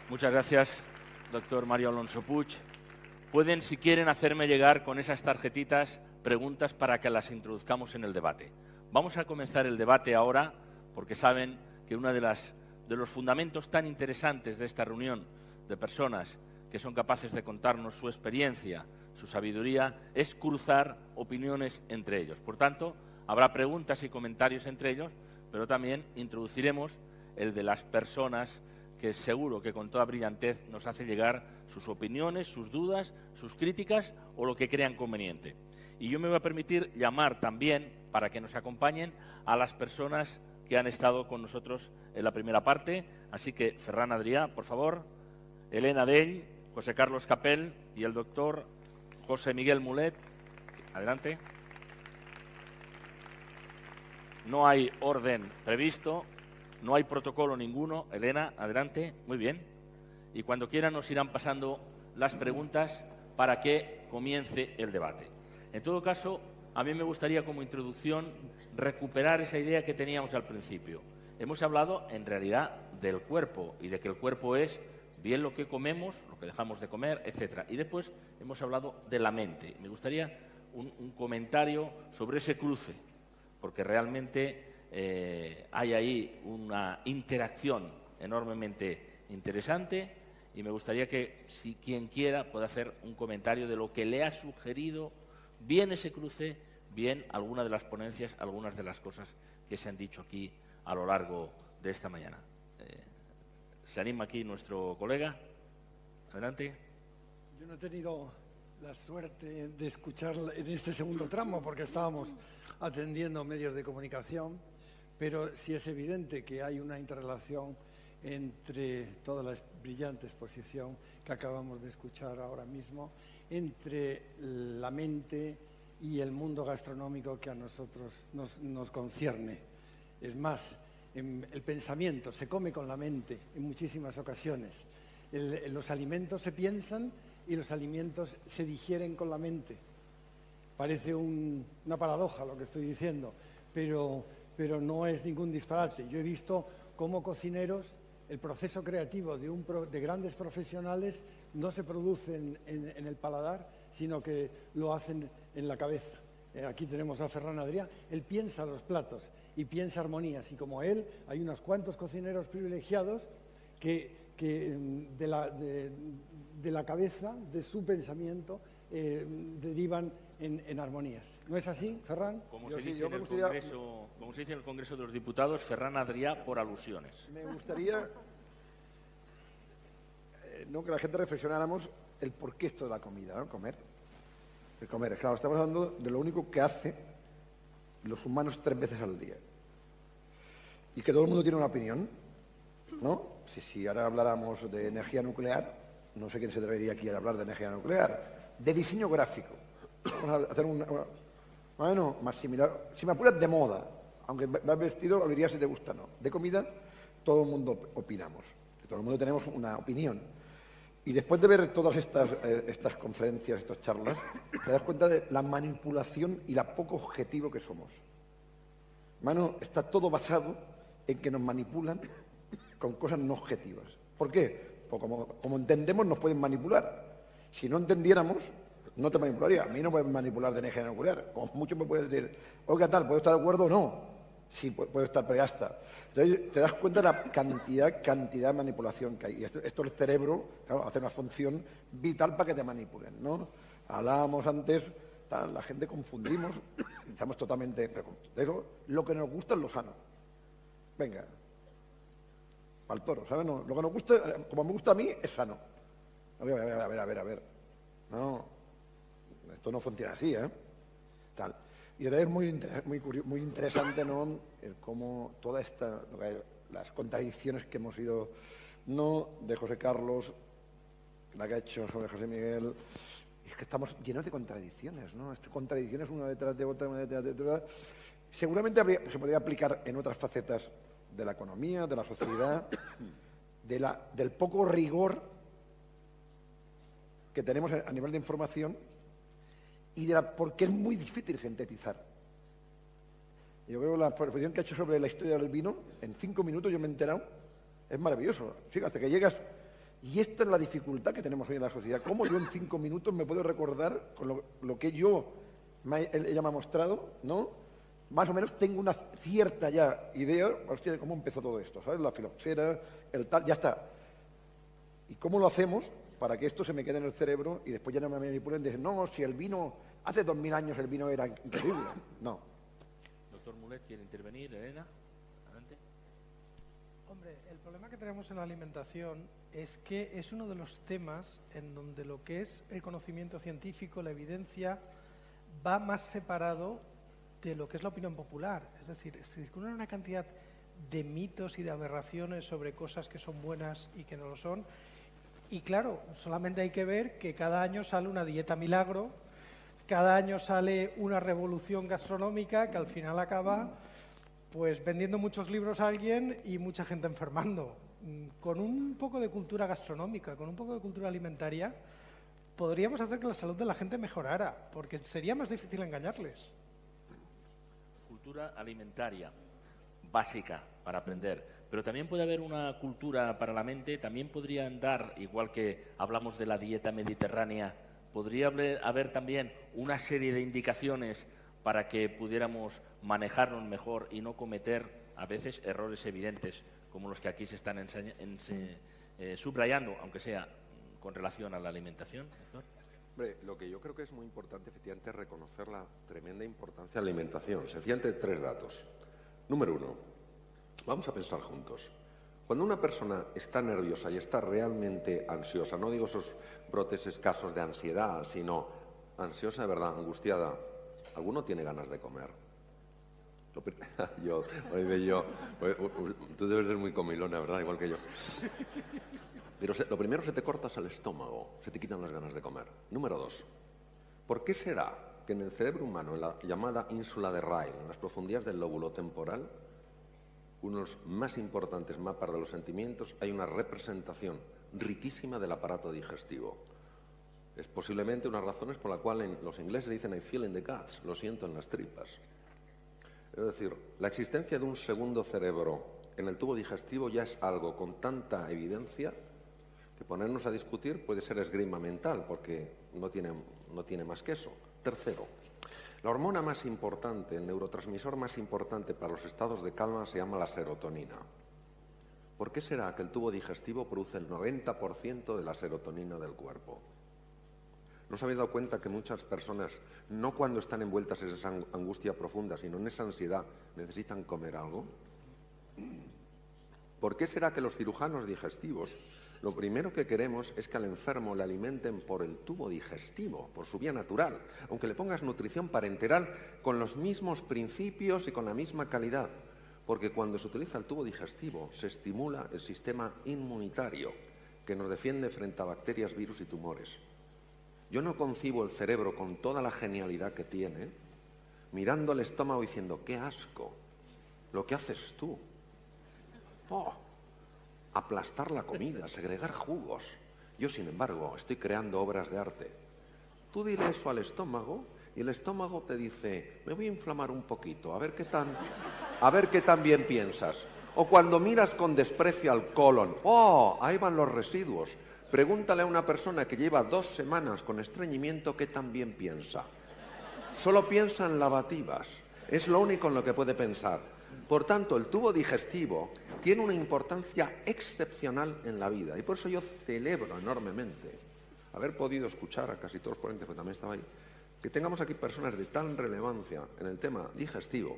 Muchas gracias, doctor Mario Alonso Puig. Pueden, si quieren, hacerme llegar con esas tarjetitas preguntas para que las introduzcamos en el debate. Vamos a comenzar el debate ahora, porque saben que uno de los fundamentos tan interesantes de esta reunión de personas que son capaces de contarnos su experiencia, su sabiduría, es cruzar opiniones entre ellos. Por tanto, habrá preguntas y comentarios entre ellos, pero también introduciremos el de las personas que seguro que con toda brillantez nos hace llegar sus opiniones, sus dudas, sus críticas o lo que crean conveniente. Y yo me voy a permitir llamar también, para que nos acompañen, a las personas que han estado con nosotros en la primera parte. Así que, Ferran Adrià, por favor, Elena Dell, José Carlos Capel y el doctor José Miguel Mulet. Adelante. No hay orden previsto. No hay protocolo ninguno. Elena, adelante. Muy bien. Y cuando quieran nos irán pasando las preguntas para que comience el debate. En todo caso, a mí me gustaría como introducción recuperar esa idea que teníamos al principio. Hemos hablado en realidad del cuerpo y de que el cuerpo es bien lo que comemos, lo que dejamos de comer, etc. Y después hemos hablado de la mente. Me gustaría un comentario sobre ese cruce, porque realmente hay ahí una interacción enormemente interesante y me gustaría que, si quien quiera, pueda hacer un comentario de lo que le ha sugerido bien ese cruce, bien alguna de las ponencias, algunas de las cosas que se han dicho aquí a lo largo de esta mañana. ¿Se anima aquí nuestro colega? Adelante. Yo no he tenido la suerte de escuchar en este segundo tramo porque estábamos atendiendo medios de comunicación, pero sí es evidente que hay una interrelación entre toda la brillante exposición que acabamos de escuchar ahora mismo, entre la mente y el mundo gastronómico que a nosotros nos concierne. Es más, el pensamiento se come con la mente en muchísimas ocasiones. Los alimentos se piensan y los alimentos se digieren con la mente. Parece una paradoja lo que estoy diciendo, pero no es ningún disparate. Yo he visto cómo cocineros, el proceso creativo de grandes profesionales no se produce en el paladar, sino que lo hacen en la cabeza. Aquí tenemos a Ferran Adrià, él piensa los platos y piensa armonías, y como él hay unos cuantos cocineros privilegiados que de la cabeza, de su pensamiento, derivan en armonías. ¿No es así, Ferran? Como se dice en el Congreso de los Diputados, Ferran Adrià por alusiones. Me gustaría que la gente reflexionáramos el porqué esto de la comida, ¿no? El comer. Claro, estamos hablando de lo único que hace los humanos 3 veces al día. Y que todo el mundo tiene una opinión, ¿no? Si ahora habláramos de energía nuclear, no sé quién se atrevería aquí a hablar de energía nuclear, de diseño gráfico. Vamos a hacer bueno, más similar, si me apuras, de moda, aunque vas vestido, lo dirías si te gusta o no. De comida, todo el mundo opinamos, todo el mundo tenemos una opinión. Y después de ver todas estas conferencias, estas charlas, te das cuenta de la manipulación y la poco objetivo que somos. Mano, está todo basado en que nos manipulan con cosas no objetivas. ¿Por qué? Pues como entendemos, nos pueden manipular. Si no entendiéramos, no te manipularía. A mí no me pueden manipular de energía nuclear. Como mucho me puedes decir, oiga, tal, ¿puedo estar de acuerdo o no? Sí, puedo estar, pero ya está. Entonces, te das cuenta de la cantidad de manipulación que hay. Y esto el cerebro, claro, hace una función vital para que te manipulen, ¿no? Hablábamos antes, la gente confundimos, estamos totalmente... De eso, lo que nos gusta es lo sano. Venga, al toro, ¿sabes? No, lo que nos gusta, como me gusta a mí, es sano. A ver. No, esto no funciona así, ¿eh? Tal. Y es muy interesante, ¿no?, el cómo toda las contradicciones que hemos ido, ¿no?, de José Carlos, la que ha hecho sobre José Miguel, es que estamos llenos de contradicciones, ¿no? Contradicciones una detrás de otra, Seguramente se podría aplicar en otras facetas de la economía, de la sociedad, del poco rigor que tenemos a nivel de información y porque es muy difícil sintetizar. Yo creo que la exposición que ha hecho sobre la historia del vino, en 5 minutos yo me he enterado, es maravilloso. Fíjate que llegas Y esta es la dificultad que tenemos hoy en la sociedad. ¿Cómo yo en 5 minutos me puedo recordar con lo que ella me ha mostrado, ¿no? Más o menos tengo una cierta ya idea, hostia, de cómo empezó todo esto, ¿sabes? La filoxera, el tal, ya está. ¿Y cómo lo hacemos para que esto se me quede en el cerebro y después ya no me manipulen y dicen, no, si el vino, hace 2000 años el vino era increíble? No. Doctor Mulet, ¿quiere intervenir? Elena, adelante. Hombre, el problema que tenemos en la alimentación es que es uno de los temas en donde lo que es el conocimiento científico, la evidencia, va más separado de lo que es la opinión popular. Es decir, se discuten una cantidad de mitos y de aberraciones sobre cosas que son buenas y que no lo son. Y claro, solamente hay que ver que cada año sale una dieta milagro, cada año sale una revolución gastronómica que al final acaba pues vendiendo muchos libros a alguien y mucha gente enfermando. Con un poco de cultura gastronómica, con un poco de cultura alimentaria, podríamos hacer que la salud de la gente mejorara, porque sería más difícil engañarles. Cultura alimentaria básica para aprender, pero también puede haber una cultura para la mente. También podrían dar, igual que hablamos de la dieta mediterránea, podría haber también una serie de indicaciones para que pudiéramos manejarnos mejor y no cometer a veces errores evidentes como los que aquí se están subrayando, aunque sea con relación a la alimentación, doctor. Hombre, lo que yo creo que es muy importante, efectivamente, es reconocer la tremenda importancia de la alimentación. Sencillamente 3 datos. Número 1, vamos a pensar juntos. Cuando una persona está nerviosa y está realmente ansiosa, no digo esos brotes escasos de ansiedad, sino ansiosa de verdad, angustiada, ¿alguno tiene ganas de comer? Tú debes ser muy comilona, ¿verdad? Igual que yo. Pero lo primero, se te cortas el estómago, se te quitan las ganas de comer. Número 2, ¿por qué será que en el cerebro humano, en la llamada ínsula de Ryle, en las profundidades del lóbulo temporal, uno de los más importantes mapas de los sentimientos, hay una representación riquísima del aparato digestivo? Es posiblemente una de las razones por la cual los ingleses dicen I feel in the guts, lo siento en las tripas. Es decir, la existencia de un segundo cerebro en el tubo digestivo ya es algo con tanta evidencia que ponernos a discutir puede ser esgrima mental, porque no tiene más que eso. Tercero, la hormona más importante, el neurotransmisor más importante para los estados de calma se llama la serotonina. ¿Por qué será que el tubo digestivo produce el 90% de la serotonina del cuerpo? ¿No os habéis dado cuenta que muchas personas, no cuando están envueltas en esa angustia profunda, sino en esa ansiedad, necesitan comer algo? ¿Por qué será que los cirujanos digestivos lo primero que queremos es que al enfermo le alimenten por el tubo digestivo, por su vía natural, aunque le pongas nutrición parenteral con los mismos principios y con la misma calidad? Porque cuando se utiliza el tubo digestivo se estimula el sistema inmunitario que nos defiende frente a bacterias, virus y tumores. Yo no concibo el cerebro con toda la genialidad que tiene mirando al estómago diciendo, qué asco, lo que haces tú. Aplastar la comida, segregar jugos. Yo, sin embargo, estoy creando obras de arte. Tú dile eso al estómago y el estómago te dice, me voy a inflamar un poquito, a ver qué tan bien piensas. O cuando miras con desprecio al colon, ahí van los residuos. Pregúntale a una persona que lleva 2 semanas con estreñimiento qué tan bien piensa. Solo piensa en lavativas. Es lo único en lo que puede pensar. Por tanto, el tubo digestivo tiene una importancia excepcional en la vida y por eso yo celebro enormemente haber podido escuchar a casi todos los ponentes, que también estaba ahí, que tengamos aquí personas de tal relevancia en el tema digestivo,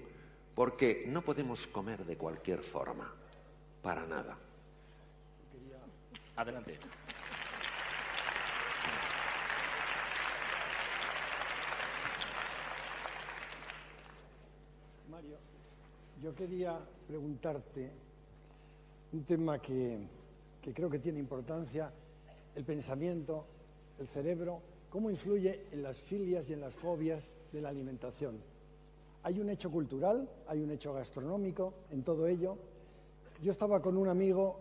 porque no podemos comer de cualquier forma, para nada. Adelante. Mario, yo quería preguntarte un tema que creo que tiene importancia, el pensamiento, el cerebro, cómo influye en las filias y en las fobias de la alimentación. Hay un hecho cultural, hay un hecho gastronómico en todo ello. Yo estaba con un amigo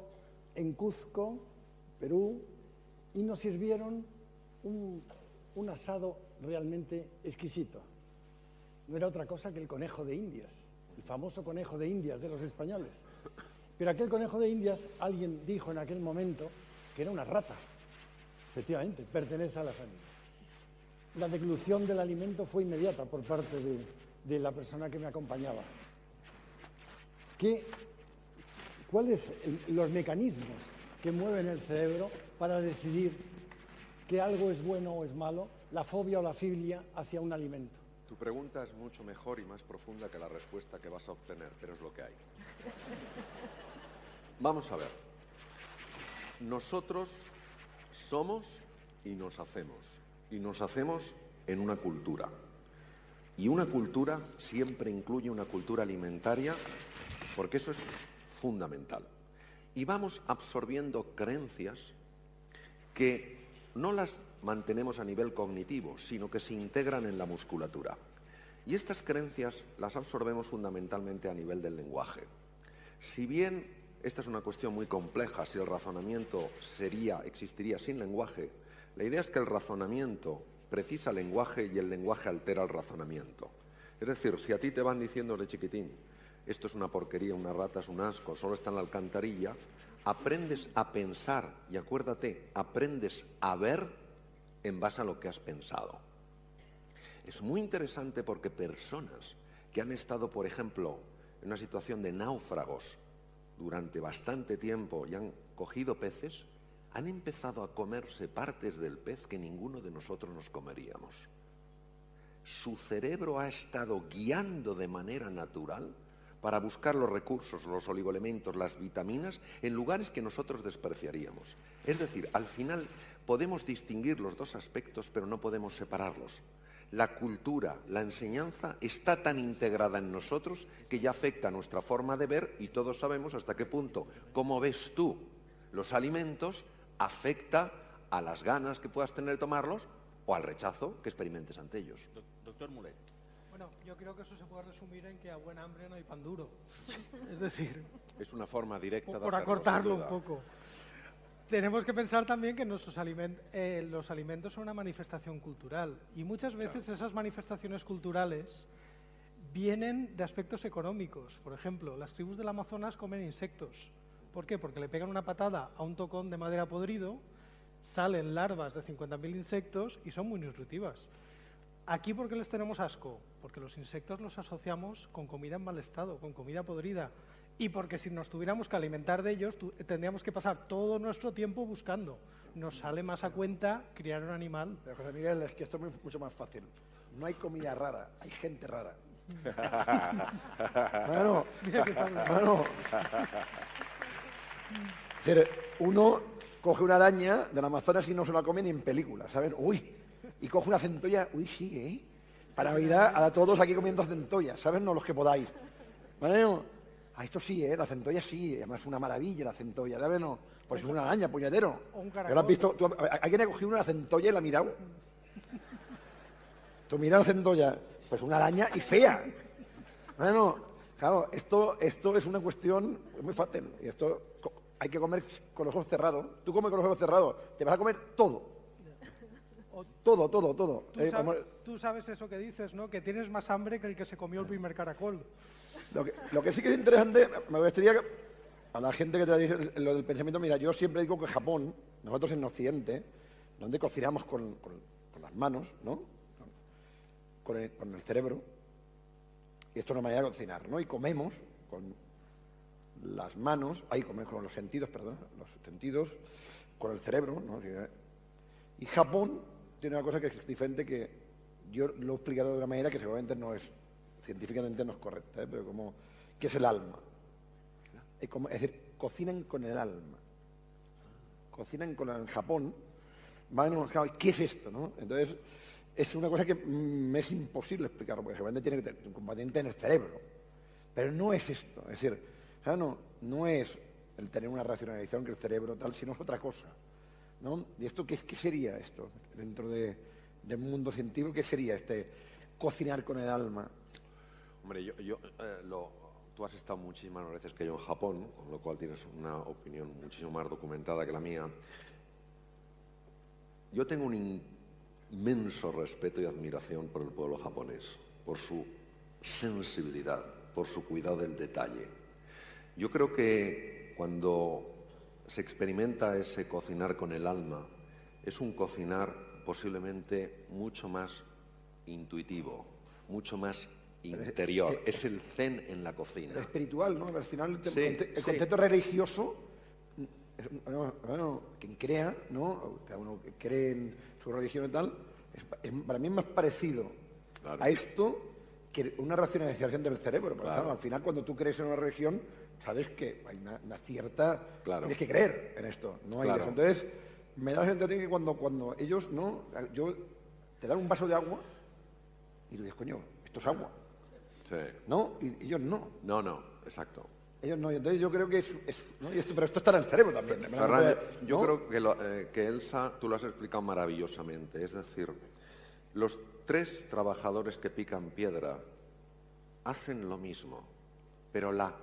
en Cuzco, Perú, y nos sirvieron un asado realmente exquisito. No era otra cosa que el conejo de Indias, el famoso conejo de Indias de los españoles. Pero aquel conejo de Indias, alguien dijo en aquel momento que era una rata. Efectivamente, pertenece a la familia. La deglución del alimento fue inmediata por parte de la persona que me acompañaba. ¿Cuáles son los mecanismos que mueven el cerebro para decidir que algo es bueno o es malo, la fobia o la filia hacia un alimento? Tu pregunta es mucho mejor y más profunda que la respuesta que vas a obtener, pero es lo que hay. Vamos a ver. Nosotros somos y nos hacemos. Y nos hacemos en una cultura. Y una cultura siempre incluye una cultura alimentaria, porque eso es fundamental. Y vamos absorbiendo creencias que no las mantenemos a nivel cognitivo, sino que se integran en la musculatura. Y estas creencias las absorbemos fundamentalmente a nivel del lenguaje. Si bien esta es una cuestión muy compleja, si el razonamiento existiría sin lenguaje, la idea es que el razonamiento precisa lenguaje y el lenguaje altera el razonamiento. Es decir, si a ti te van diciendo de chiquitín, esto es una porquería, una rata es un asco, solo está en la alcantarilla, aprendes a pensar y acuérdate, aprendes a ver en base a lo que has pensado. Es muy interesante porque personas que han estado, por ejemplo, en una situación de náufragos durante bastante tiempo y han cogido peces, han empezado a comerse partes del pez que ninguno de nosotros nos comeríamos. Su cerebro ha estado guiando de manera natural para buscar los recursos, los oligoelementos, las vitaminas, en lugares que nosotros despreciaríamos. Es decir, al final podemos distinguir los dos aspectos, pero no podemos separarlos. La cultura, la enseñanza, está tan integrada en nosotros que ya afecta a nuestra forma de ver y todos sabemos hasta qué punto, cómo ves tú los alimentos, afecta a las ganas que puedas tener de tomarlos o al rechazo que experimentes ante ellos. Doctor Mulet. Bueno, yo creo que eso se puede resumir en que a buen hambre no hay pan duro. Es decir, es una forma directa de por hacerlo, acortarlo sin un duda. poco. Tenemos que pensar también que los alimentos son una manifestación cultural y muchas veces esas manifestaciones culturales vienen de aspectos económicos. Por ejemplo, las tribus del Amazonas comen insectos. ¿Por qué? Porque le pegan una patada a un tocón de madera podrido, salen larvas de 50.000 insectos y son muy nutritivas. Aquí, ¿por qué les tenemos asco? Porque los insectos los asociamos con comida en mal estado, con comida podrida. Y porque si nos tuviéramos que alimentar de ellos, tendríamos que pasar todo nuestro tiempo buscando. Nos sale más a cuenta criar un animal. Pero José Miguel, es que esto es mucho más fácil. No hay comida rara, hay gente rara. Bueno, es decir, uno coge una araña del Amazonas y no se la come ni en película, ¿saben? Uy, y coge una centolla, uy, sí, ¿eh? Para Navidad, a todos aquí comiendo centollas, ¿saben? No los que podáis. Bueno, esto sí, la centolla sí, además es una maravilla la centolla, ¿sabes? No, pues es una araña, puñetero. O un ¿Lo caracol. has visto? ¿Alguien ha cogido una centolla y la ha mirado? Tú miras la centolla, pues una araña y fea. Bueno, claro, esto es una cuestión muy fácil. Y esto hay que comer con los ojos cerrados. Tú comes con los ojos cerrados, te vas a comer todo. Todo. Tú sabes eso que dices, ¿no? Que tienes más hambre que el que se comió el primer caracol. Lo que sí que es interesante, me gustaría que a la gente que te dice lo del pensamiento, mira, yo siempre digo que Japón, nosotros en Occidente, donde cocinamos con las manos, ¿no? Con el cerebro, y esto es una manera de cocinar, ¿no? Y comemos con las manos, comemos con los sentidos, con el cerebro, ¿no? Y Japón tiene una cosa que es diferente, que yo lo he explicado de una manera que seguramente no es, científicamente no es correcta, pero como, que es el alma. Es decir, cocinan con el alma. Cocinan con el Japón. ¿Qué es esto, no? Entonces, es una cosa que me es imposible explicar, porque seguramente tiene que tener un componente en el cerebro. Pero no es esto. Es decir, no es el tener una racionalización que el cerebro tal, sino es otra cosa, ¿no? ¿Y esto qué sería esto? Dentro del mundo científico, ¿qué sería cocinar con el alma? Hombre, tú has estado muchísimas veces que yo en Japón, con lo cual tienes una opinión muchísimo más documentada que la mía. Yo tengo un inmenso respeto y admiración por el pueblo japonés, por su sensibilidad, por su cuidado del detalle. Yo creo que cuando se experimenta ese cocinar con el alma, es un cocinar posiblemente mucho más intuitivo, mucho más interior. Es el zen en la cocina. Espiritual, ¿no? Al final, Sí, el concepto religioso, bueno, quien crea, ¿no? Cada uno que cree en su religión y tal, para mí es más parecido a esto que una racionalización del cerebro. Porque, claro, al final, cuando tú crees en una religión, sabes que hay una cierta... Claro. Tienes que creer en esto, no hay eso. Entonces, me da la sensación que cuando ellos, ¿no? Te dan un vaso de agua y tú dices, coño, esto es agua. Sí. ¿No? Y ellos no. No, exacto. Ellos no. Y entonces yo creo que ¿no? Pero esto está en el cerebro también. Ferran, ¿no? yo creo que Elsa, tú lo has explicado maravillosamente. Es decir, los 3 trabajadores que pican piedra hacen lo mismo, pero la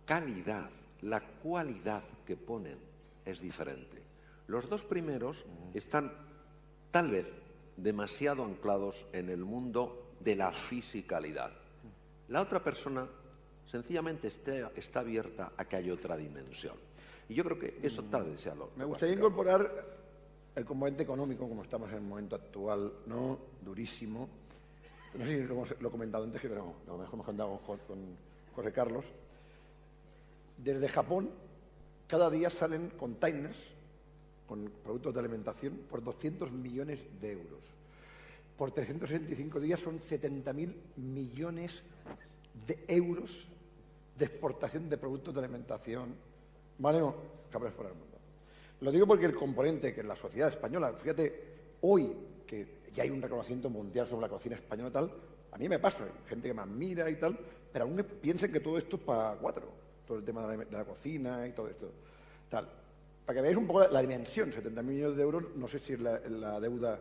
calidad, la cualidad que ponen es diferente. Los 2 primeros están tal vez demasiado anclados en el mundo de la fisicalidad. La otra persona sencillamente está abierta a que haya otra dimensión. Y yo creo que eso tal vez sea lo... Me gustaría incorporar el componente económico, como estamos en el momento actual, ¿no? Durísimo. No sé si lo he comentado antes, pero lo mejor hemos contado con José Carlos. Desde Japón, cada día salen containers con productos de alimentación por 200 millones de euros. Por 365 días son 70.000 millones de euros de exportación de productos de alimentación, ¿vale? No, cabres fuera del mundo. Lo digo porque el componente que en la sociedad española, fíjate, hoy que ya hay un reconocimiento mundial sobre la cocina española y tal, a mí me pasa, hay gente que me admira y tal, pero aún piensan que todo esto es para 4, todo el tema de la cocina y todo esto, tal. Para que veáis un poco la dimensión, 70 millones de euros, no sé si es la deuda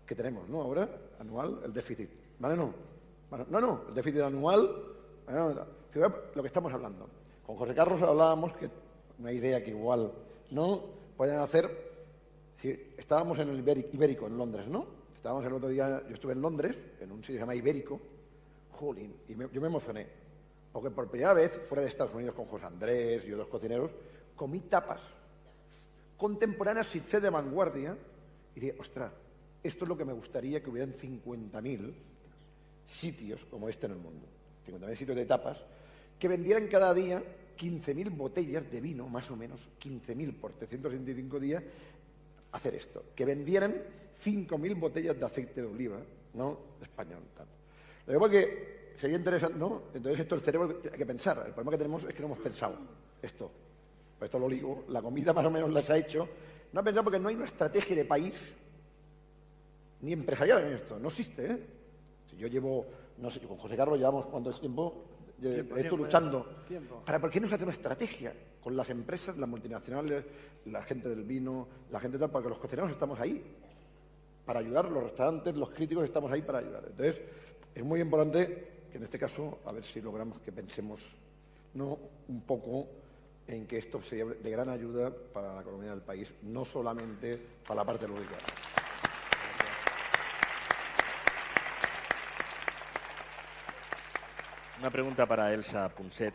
que tenemos, ¿no? Ahora, anual, el déficit, ¿vale? No, el déficit anual, fíjate lo que estamos hablando. Con José Carlos hablábamos que una idea que igual, ¿no? Pueden hacer, si estábamos en el Ibérico, en Londres, ¿no? Estábamos el otro día, yo estuve en Londres, en un sitio que se llama Ibérico, jolín, y yo me emocioné, porque por primera vez, fuera de Estados Unidos con José Andrés y otros cocineros, comí tapas contemporáneas sin ser de vanguardia, y dije, ostras, esto es lo que me gustaría que hubieran 50.000 sitios como este en el mundo, 50.000 sitios de tapas, que vendieran cada día 15.000 botellas de vino, más o menos, 15.000 por 365 días, hacer esto. Que vendieran 5.000 botellas de aceite de oliva, ¿no? Español, tal. Lo digo porque sería interesante, ¿no? Entonces esto el cerebro hay que pensar. El problema que tenemos es que no hemos pensado esto. Pues esto lo digo, la comida más o menos la se ha hecho. No ha pensado porque no hay una estrategia de país ni empresarial en esto. No existe, ¿eh? Si yo llevo, no sé, con José Carlos llevamos cuánto tiempo esto luchando. ¿Por qué no se hace una estrategia con las empresas, las multinacionales, la gente del vino, la gente tal? Porque los cocineros estamos ahí para ayudar, los restaurantes, los críticos estamos ahí para ayudar. Entonces, es muy importante que en este caso, a ver si logramos que pensemos, ¿no?, un poco en que esto sería de gran ayuda para la economía del país, no solamente para la parte lúdica. Una pregunta para Elsa Punset.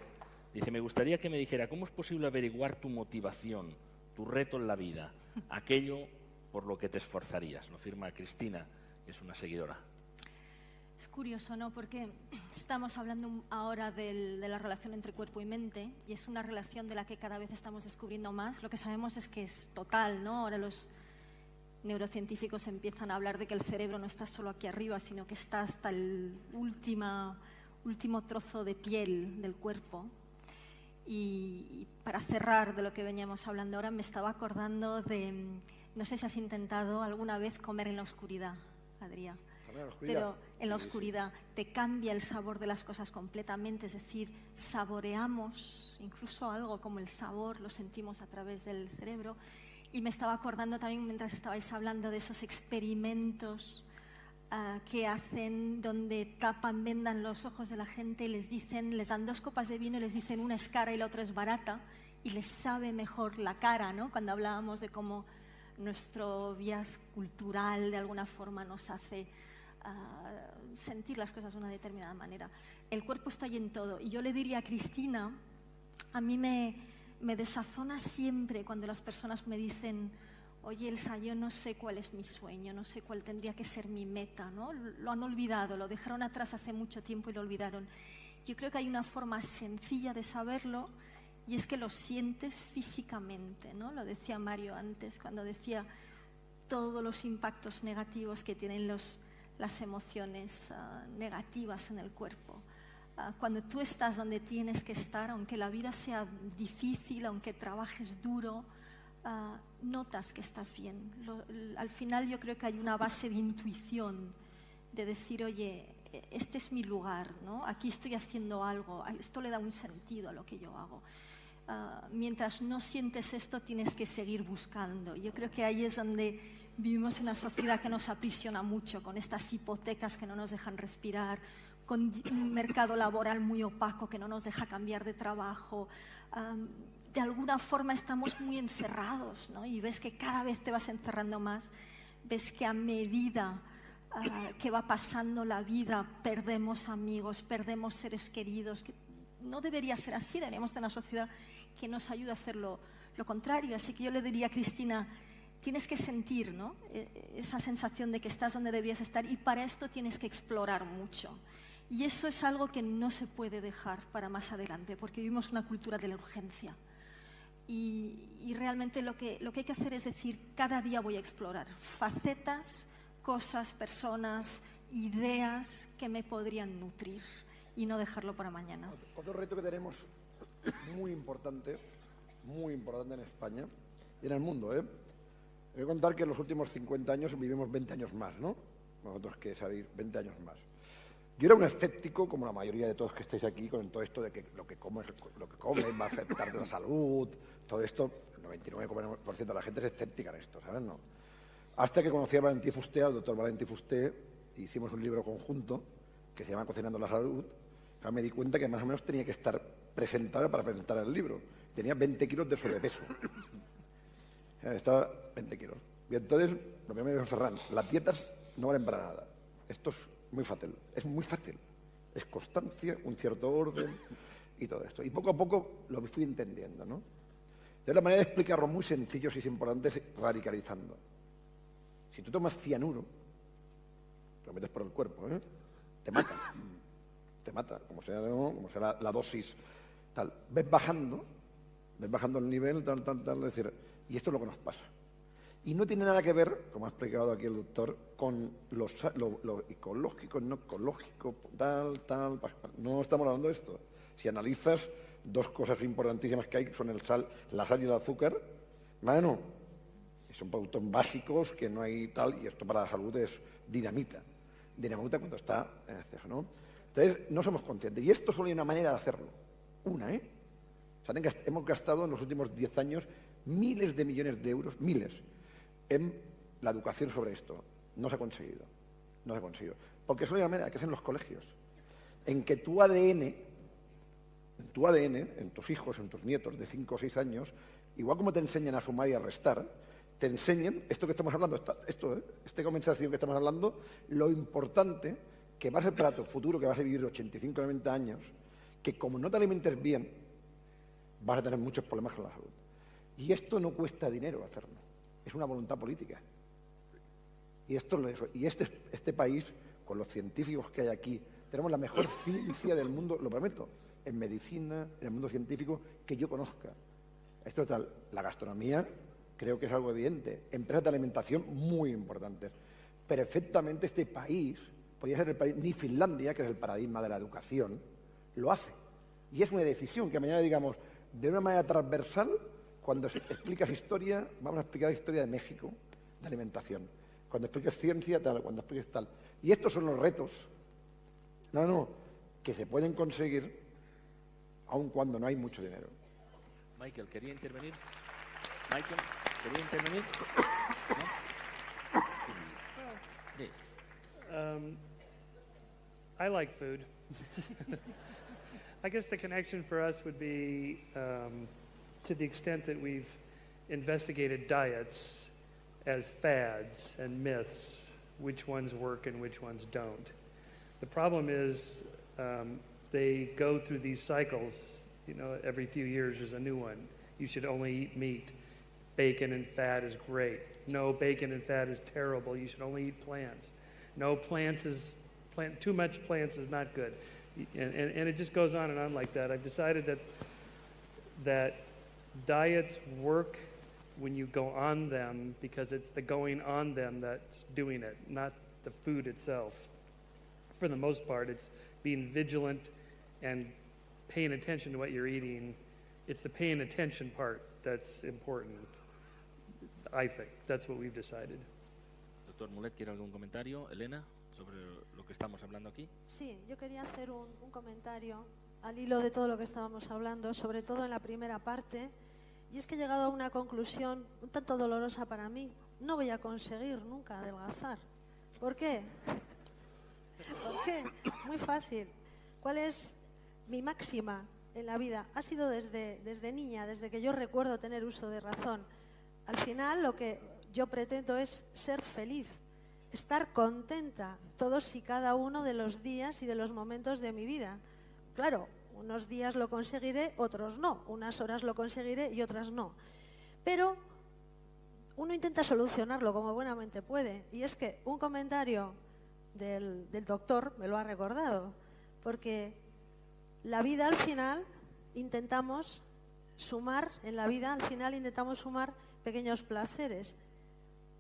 Dice, me gustaría que me dijera, ¿cómo es posible averiguar tu motivación, tu reto en la vida, aquello por lo que te esforzarías? Lo firma Cristina, que es una seguidora. Es curioso, ¿no? Porque estamos hablando ahora de la relación entre cuerpo y mente, y es una relación de la que cada vez estamos descubriendo más. Lo que sabemos es que es total, ¿no? Ahora los neurocientíficos empiezan a hablar de que el cerebro no está solo aquí arriba, sino que está hasta el último trozo de piel del cuerpo. Y para cerrar de lo que veníamos hablando ahora, me estaba acordando de, no sé si has intentado alguna vez comer en la oscuridad, Adrià. Pero en la oscuridad te cambia el sabor de las cosas completamente, es decir, saboreamos incluso algo como el sabor, lo sentimos a través del cerebro. Y me estaba acordando también, mientras estabais hablando, de esos experimentos que hacen donde tapan, vendan los ojos de la gente y les dan 2 copas de vino y les dicen una es cara y la otra es barata, y les sabe mejor la cara, ¿no? Cuando hablábamos de cómo nuestro bias cultural de alguna forma nos hace sentir las cosas de una determinada manera. El cuerpo está ahí en todo. Y yo le diría a Cristina, a mí me me desazona siempre cuando las personas me dicen, oye, Elsa, yo no sé cuál es mi sueño, no sé cuál tendría que ser mi meta, ¿no? Lo han olvidado, lo dejaron atrás hace mucho tiempo y lo olvidaron. Yo creo que hay una forma sencilla de saberlo y es que lo sientes físicamente, ¿no? Lo decía Mario antes, cuando decía todos los impactos negativos que tienen las emociones negativas en el cuerpo. Cuando tú estás donde tienes que estar, aunque la vida sea difícil, aunque trabajes duro, notas que estás bien. Al final yo creo que hay una base de intuición, de decir, oye, este es mi lugar, ¿no? Aquí estoy haciendo algo, esto le da un sentido a lo que yo hago. Mientras no sientes esto, tienes que seguir buscando. Yo creo que ahí es donde vivimos en una sociedad que nos aprisiona mucho, con estas hipotecas que no nos dejan respirar, con un mercado laboral muy opaco que no nos deja cambiar de trabajo. De alguna forma estamos muy encerrados, ¿no? Y ves que cada vez te vas encerrando más, ves que a medida que va pasando la vida perdemos amigos, perdemos seres queridos. Que no debería ser así, deberíamos tener una sociedad que nos ayude a hacer lo contrario. Así que yo le diría a Cristina, tienes que sentir, ¿no? Esa sensación de que estás donde deberías estar, y para esto tienes que explorar mucho. Y eso es algo que no se puede dejar para más adelante, porque vivimos una cultura de la urgencia. Y realmente lo que hay que hacer es decir, cada día voy a explorar facetas, cosas, personas, ideas que me podrían nutrir y no dejarlo para mañana. Otro reto que tenemos muy importante en España y en el mundo, Voy a contar que en los últimos 50 años vivimos 20 años más, ¿no? Vosotros que sabéis, 20 años más. Yo era un escéptico, como la mayoría de todos que estáis aquí, con todo esto de que lo que comes va a afectar la salud, todo esto, el 99,9% de la gente es escéptica en esto, ¿sabes? No. Hasta que conocí a Valentí Fuster, al doctor Valentí Fuster, e hicimos un libro conjunto que se llama Cocinando la Salud. Me di cuenta que más o menos tenía que estar presentado para presentar el libro. Tenía 20 kilos de sobrepeso. Estaba 20 kilos. Y entonces, lo primero me dijo Ferran, las dietas no valen para nada. Esto es muy fácil, es constancia, un cierto orden y todo esto. Y poco a poco lo fui entendiendo, ¿no? De la manera de explicarlo muy sencillo, si es importante, es radicalizando. Si tú tomas cianuro, lo metes por el cuerpo, te mata, como sea la dosis, tal. Ves bajando el nivel, tal, es decir, y esto es lo que nos pasa. Y no tiene nada que ver, como ha explicado aquí el doctor, con lo ecológico, no ecológico, tal. No estamos hablando de esto. Si analizas, dos cosas importantísimas que hay son la sal y el azúcar. Bueno, son productos básicos que no hay tal, y esto para la salud es dinamita. Dinamita cuando está en exceso, ¿no? Entonces, no somos conscientes. Y esto solo hay una manera de hacerlo. Una, O sea, hemos gastado en los últimos 10 años miles de millones de euros, en la educación sobre esto. No se ha conseguido. Porque solo hay una manera, que es en los colegios. En que tu ADN, en tus hijos, en tus nietos de 5 o 6 años, igual como te enseñan a sumar y a restar, te enseñen esto que estamos hablando, esta conversación que estamos hablando, lo importante que va a ser para tu futuro, que vas a vivir 85 o 90 años, que como no te alimentes bien, vas a tener muchos problemas con la salud. Y esto no cuesta dinero hacerlo. Es una voluntad política. Y este país, con los científicos que hay aquí, tenemos la mejor ciencia del mundo, lo prometo, en medicina, en el mundo científico, que yo conozca. Esto tal, la gastronomía creo que es algo evidente. Empresas de alimentación muy importantes. Perfectamente este país, podría ser el país, ni Finlandia, que es el paradigma de la educación, lo hace. Y es una decisión que mañana digamos, de una manera transversal, cuando explicas historia, vamos a explicar la historia de México, de alimentación. Cuando expliques ciencia, tal, cuando expliques tal. Y estos son los retos, que se pueden conseguir aun cuando no hay mucho dinero. Michael, ¿quería intervenir? ¿No? I like food. I guess the connection for us would be to the extent that we've investigated diets as fads and myths, which ones work and which ones don't. The problem is they go through these cycles, every few years there's a new one. you should only eat meat. Bacon and fat is great. No, bacon and fat is terrible. You should only eat plants. No, too much plants is not good. And it just goes on and on like that. I've decided that diets work when you go on them because it's the going on them that's doing it, not the food itself. For the most part, it's being vigilant and paying attention to what you're eating. It's the paying attention part that's important, I think. That's what we've decided. Doctor Mulet, ¿quiere algún comentario? Elena, sobre lo que estamos hablando aquí. Sí, yo quería hacer un comentario al hilo de todo lo que estábamos hablando, sobre todo en la primera parte, y es que he llegado a una conclusión un tanto dolorosa para mí. No voy a conseguir nunca adelgazar. ¿Por qué? ¿Por qué? Muy fácil. ¿Cuál es mi máxima en la vida? Ha sido desde niña, desde que yo recuerdo tener uso de razón. Al final lo que yo pretendo es ser feliz, estar contenta todos y cada uno de los días y de los momentos de mi vida. Claro, unos días lo conseguiré, otros no. Unas horas lo conseguiré y otras no. Pero uno intenta solucionarlo como buenamente puede. Y es que un comentario del doctor me lo ha recordado. Porque la vida al final intentamos sumar, en la vida al final intentamos sumar pequeños placeres.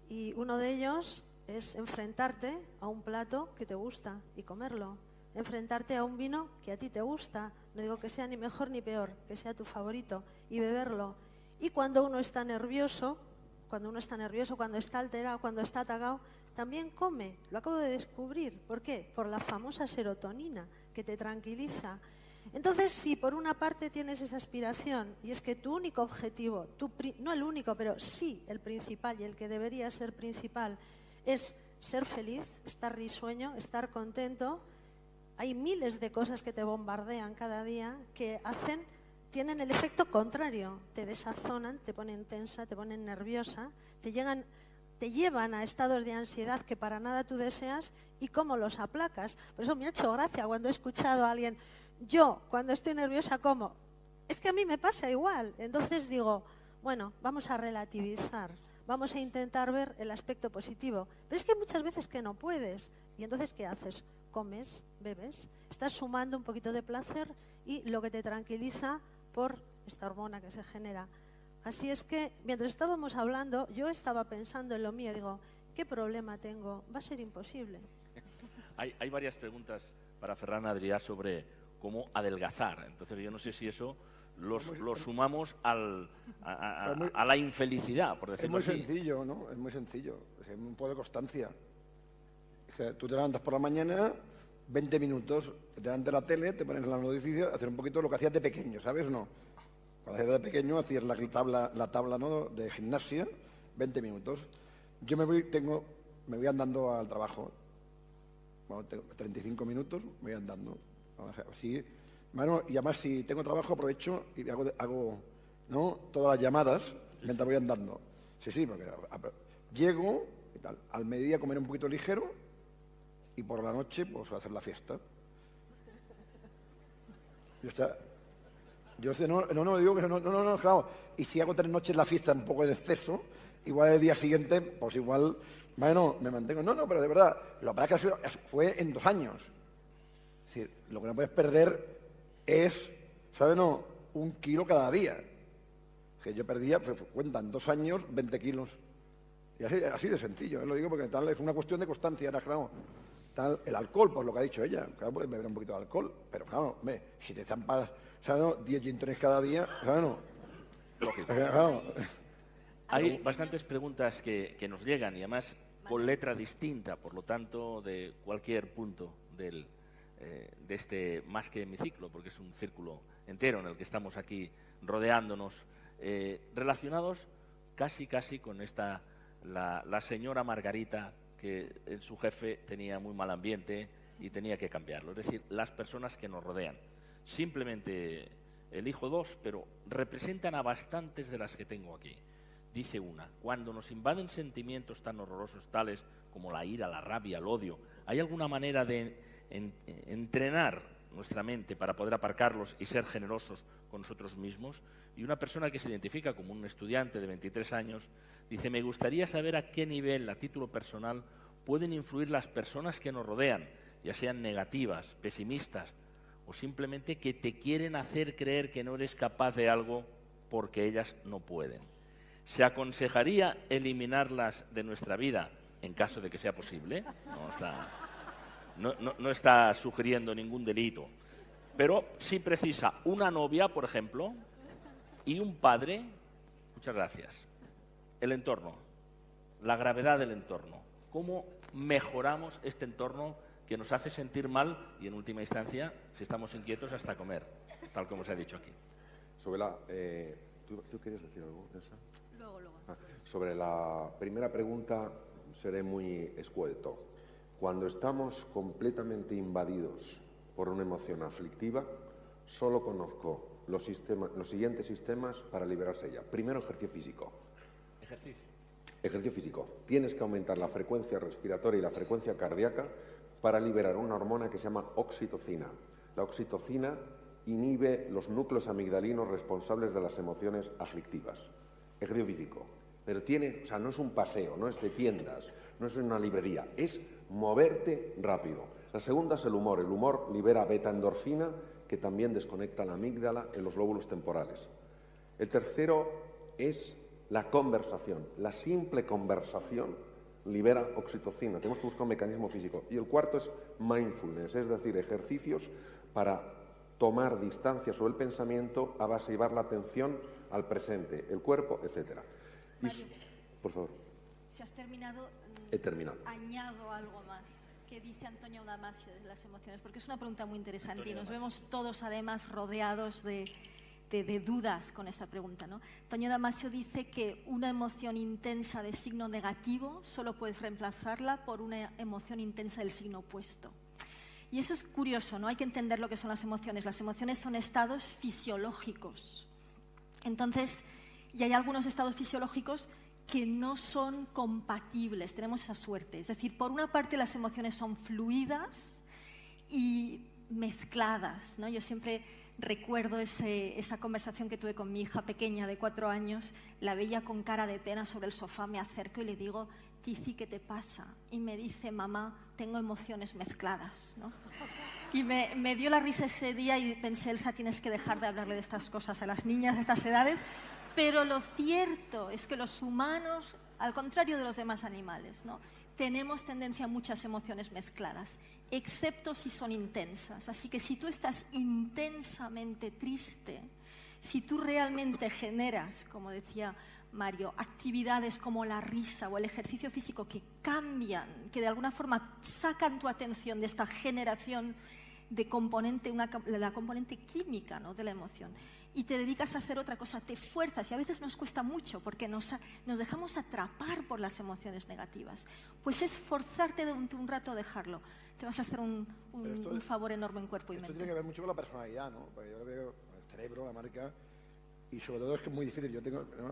Y uno de ellos es enfrentarte a un plato que te gusta y comerlo. Enfrentarte a un vino que a ti te gusta, no digo que sea ni mejor ni peor, que sea tu favorito, y beberlo. Y cuando uno está nervioso, cuando está alterado, cuando está atacado, también come. Lo acabo de descubrir. ¿Por qué? Por la famosa serotonina, que te tranquiliza. Entonces, si por una parte tienes esa aspiración, y es que tu único objetivo, no el único, pero sí el principal y el que debería ser principal, es ser feliz, estar risueño, estar contento, hay miles de cosas que te bombardean cada día que tienen el efecto contrario, te desazonan, te ponen tensa, te ponen nerviosa, te llevan a estados de ansiedad que para nada tú deseas y cómo los aplacas. Por eso me ha hecho gracia cuando he escuchado a alguien, yo cuando estoy nerviosa como, es que a mí me pasa igual. Entonces digo, bueno, vamos a relativizar, vamos a intentar ver el aspecto positivo. Pero es que hay muchas veces que no puedes. Y entonces, ¿qué haces? Comes, bebes, estás sumando un poquito de placer y lo que te tranquiliza por esta hormona que se genera. Así es que, mientras estábamos hablando, yo estaba pensando en lo mío, digo, ¿qué problema tengo? Va a ser imposible. Hay varias preguntas para Ferran Adrià sobre cómo adelgazar. Entonces yo no sé si eso lo sumamos a la infelicidad, por decirlo así. Es muy sencillo, ¿no? Es muy sencillo. Es un poco de constancia. Es que tú te levantas por la mañana, 20 minutos, delante de la tele, te pones en la noticia, hacer un poquito lo que hacías de pequeño, ¿sabes o no? Cuando hacías de pequeño hacías la tabla ¿no? de gimnasia, 20 minutos. Yo me voy andando al trabajo. Bueno, tengo 35 minutos, me voy andando. Así, bueno, y además si tengo trabajo aprovecho y hago ¿no? todas las llamadas mientras voy andando. Sí, porque llego y tal, al mediodía comer un poquito ligero y por la noche pues hacer la fiesta. Yo no digo que no, claro. Y si hago 3 noches la fiesta un poco en exceso, igual el día siguiente, pues igual, bueno, me mantengo. No, pero de verdad, lo que pasa es que fue en 2 años. Es decir, lo que no puedes perder es, ¿sabes? No, 1 kilo cada día. Que yo perdía, cuentan 2 años, 20 kilos. Y así de sencillo, lo digo porque tal es una cuestión de constancia, era claro. Tal, el alcohol, pues lo que ha dicho ella, claro, puedes beber un poquito de alcohol, pero claro, si te zampas, ¿sabes? No? 10 gin tonics cada día, ¿sabes? No? Lógico. Claro. Hay bastantes preguntas que nos llegan y además con letra distinta, por lo tanto, de cualquier punto de este más que hemiciclo, porque es un círculo entero en el que estamos aquí rodeándonos, relacionados casi con la señora Margarita, que su jefe tenía muy mal ambiente y tenía que cambiarlo. Es decir, las personas que nos rodean. Simplemente elijo 2, pero representan a bastantes de las que tengo aquí. Dice una, cuando nos invaden sentimientos tan horrorosos tales como la ira, la rabia, el odio, ¿hay alguna manera de entrenar nuestra mente para poder aparcarlos y ser generosos con nosotros mismos. Y una persona que se identifica como un estudiante de 23 años dice: me gustaría saber a qué nivel, a título personal, pueden influir las personas que nos rodean, ya sean negativas, pesimistas o simplemente que te quieren hacer creer que no eres capaz de algo porque ellas no pueden. ¿Se aconsejaría eliminarlas de nuestra vida en caso de que sea posible? No está sugiriendo ningún delito. Pero sí precisa una novia, por ejemplo, y un padre. Muchas gracias. El entorno, la gravedad del entorno. ¿Cómo mejoramos este entorno que nos hace sentir mal y, en última instancia, si estamos inquietos, hasta comer, tal como se ha dicho aquí? Sobre la... ¿Tú querías decir algo, Elsa? Luego. Sobre la primera pregunta seré muy escueto. Cuando estamos completamente invadidos por una emoción aflictiva, solo conozco los siguientes sistemas para liberarse de ella. Primero, ejercicio físico. Ejercicio físico. Tienes que aumentar la frecuencia respiratoria y la frecuencia cardíaca para liberar una hormona que se llama oxitocina. La oxitocina inhibe los núcleos amigdalinos responsables de las emociones aflictivas. Ejercicio físico. Pero no es un paseo, no es de tiendas, no es una librería, es moverte rápido. La segunda es el humor. El humor libera beta-endorfina, que también desconecta la amígdala en los lóbulos temporales. El tercero es la conversación. La simple conversación libera oxitocina. Tenemos que buscar un mecanismo físico. Y el cuarto es mindfulness, es decir, ejercicios para tomar distancia sobre el pensamiento a base de llevar la atención al presente, el cuerpo, etc. Por favor. Si has terminado, he terminado. Añado algo más. ¿Qué dice Antonio Damasio de las emociones? Porque es una pregunta muy interesante y nos vemos todos además rodeados de dudas con esta pregunta, ¿no? Antonio Damasio dice que una emoción intensa de signo negativo solo puedes reemplazarla por una emoción intensa del signo opuesto. Y eso es curioso, ¿no? Hay que entender lo que son las emociones. Las emociones son estados fisiológicos. Entonces, y hay algunos estados fisiológicos que no son compatibles, tenemos esa suerte. Es decir, por una parte las emociones son fluidas y mezcladas, ¿no? Yo siempre recuerdo esa conversación que tuve con mi hija pequeña de 4 años, la veía con cara de pena sobre el sofá, me acerco y le digo: Tizi, ¿qué te pasa? Y me dice: mamá, tengo emociones mezcladas, ¿no? Y me dio la risa ese día y pensé: Elsa, tienes que dejar de hablarle de estas cosas a las niñas de estas edades. Pero lo cierto es que los humanos, al contrario de los demás animales, ¿no?, tenemos tendencia a muchas emociones mezcladas, excepto si son intensas. Así que si tú estás intensamente triste, si tú realmente generas, como decía Mario, actividades como la risa o el ejercicio físico que cambian, que de alguna forma sacan tu atención de esta generación de componente, la componente química, ¿no?, de la emoción, y te dedicas a hacer otra cosa, te fuerzas, y a veces nos cuesta mucho porque nos dejamos atrapar por las emociones negativas. Pues es forzarte durante un rato a dejarlo. Te vas a hacer un favor enorme en cuerpo y mente. Esto tiene que ver mucho con la personalidad, ¿no? Porque yo lo veo con el cerebro, la marca, y sobre todo es que es muy difícil.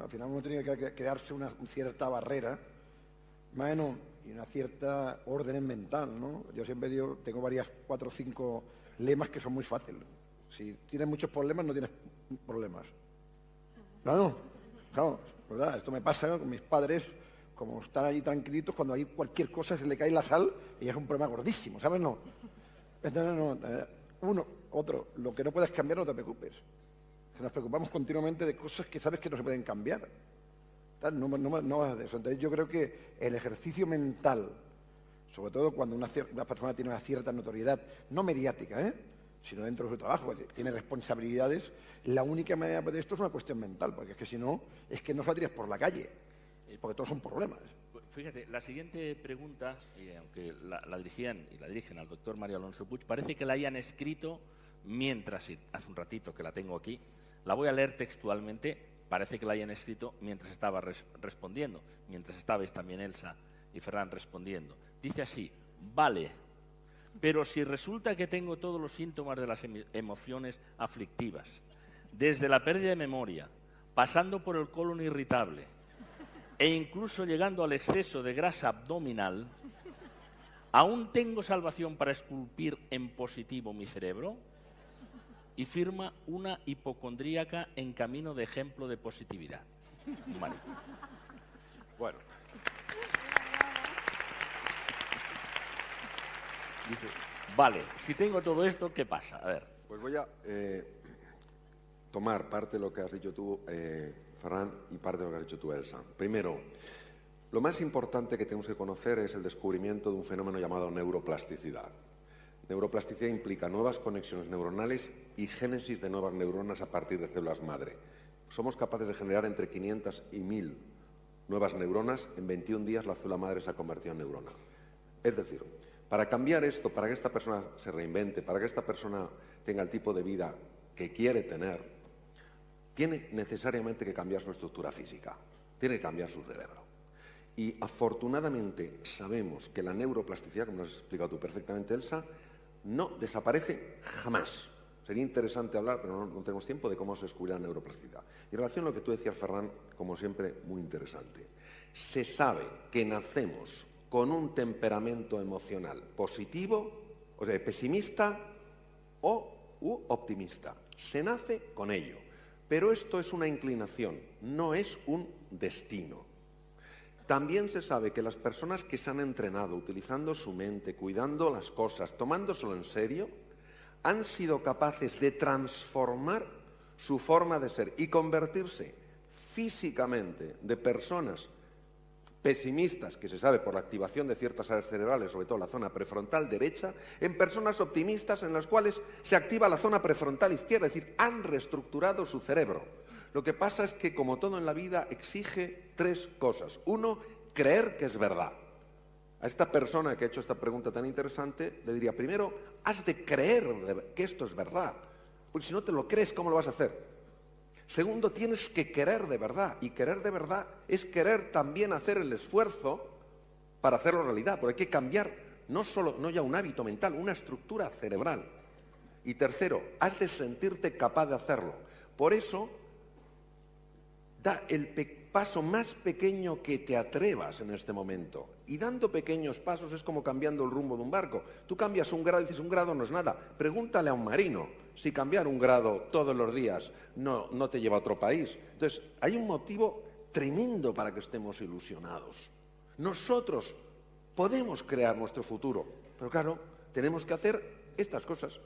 Al final uno tiene que crearse una cierta barrera, más o menos, y una cierta orden mental, ¿no? Yo siempre digo, tengo 4 o 5 lemas que son muy fáciles. Si tienes muchos problemas, no tienes problemas. Claro, ¿verdad? Esto me pasa con mis padres, como están allí tranquilitos, cuando hay cualquier cosa se le cae la sal y es un problema gordísimo, ¿sabes? No. Otro, lo que no puedes cambiar no te preocupes. Que nos preocupamos continuamente de cosas que sabes que no se pueden cambiar. No vas de eso. Entonces yo creo que el ejercicio mental, sobre todo cuando una persona tiene una cierta notoriedad, no mediática, sino dentro de su trabajo, tiene responsabilidades, la única manera de esto es una cuestión mental, porque es que si no, es que no saldrías por la calle, porque todos son problemas. Fíjate, la siguiente pregunta, aunque la dirigían y la dirigen al doctor Mario Alonso Puig, parece que la hayan escrito mientras, hace un ratito que la tengo aquí, la voy a leer textualmente, parece que la hayan escrito mientras estaba respondiendo, mientras estabais también Elsa y Ferran respondiendo. Dice así: vale, pero si resulta que tengo todos los síntomas de las emociones aflictivas, desde la pérdida de memoria, pasando por el colon irritable e incluso llegando al exceso de grasa abdominal, ¿aún tengo salvación para esculpir en positivo mi cerebro? y firma una hipocondríaca en camino de ejemplo de positividad. Vale. Bueno, Dice, vale, si tengo todo esto, ¿qué pasa? A ver. pues voy a tomar parte de lo que has dicho tú, Ferran, y parte de lo que has dicho tú, Elsa. Primero, lo más importante que tenemos que conocer es el descubrimiento de un fenómeno llamado neuroplasticidad. Neuroplasticidad implica nuevas conexiones neuronales y génesis de nuevas neuronas a partir de células madre. Somos capaces de generar entre 500 y 1000 nuevas neuronas. En 21 días la célula madre se ha convertido en neurona. Es decir, para cambiar esto, para que esta persona se reinvente, para que esta persona tenga el tipo de vida que quiere tener, tiene necesariamente que cambiar su estructura física, tiene que cambiar su cerebro. Y afortunadamente sabemos que la neuroplasticidad, como nos has explicado tú perfectamente, Elsa, no desaparece jamás. Sería interesante hablar, pero no tenemos tiempo, de cómo se descubre la neuroplasticidad. Y en relación a lo que tú decías, Ferran, como siempre, muy interesante. Se sabe que nacemos con un temperamento emocional positivo, o sea, pesimista u optimista. Se nace con ello. Pero esto es una inclinación, no es un destino. También se sabe que las personas que se han entrenado utilizando su mente, cuidando las cosas, tomándoselo en serio, han sido capaces de transformar su forma de ser y convertirse físicamente de personas pesimistas, que se sabe por la activación de ciertas áreas cerebrales, sobre todo la zona prefrontal derecha, en personas optimistas en las cuales se activa la zona prefrontal izquierda, es decir, han reestructurado su cerebro. Lo que pasa es que, como todo en la vida, exige tres cosas. Uno, creer que es verdad. A esta persona que ha hecho esta pregunta tan interesante, le diría, primero, has de creer que esto es verdad, porque si no te lo crees, ¿cómo lo vas a hacer? Segundo, tienes que querer de verdad, y querer de verdad es querer también hacer el esfuerzo para hacerlo realidad, porque hay que cambiar no ya un hábito mental, una estructura cerebral. Y tercero, has de sentirte capaz de hacerlo. Por eso, da el paso más pequeño que te atrevas en este momento. Y dando pequeños pasos es como cambiando el rumbo de un barco. Tú cambias un grado y dices, un grado no es nada. Pregúntale a un marino si cambiar un grado todos los días no te lleva a otro país. Entonces, hay un motivo tremendo para que estemos ilusionados. Nosotros podemos crear nuestro futuro, pero claro, tenemos que hacer estas cosas.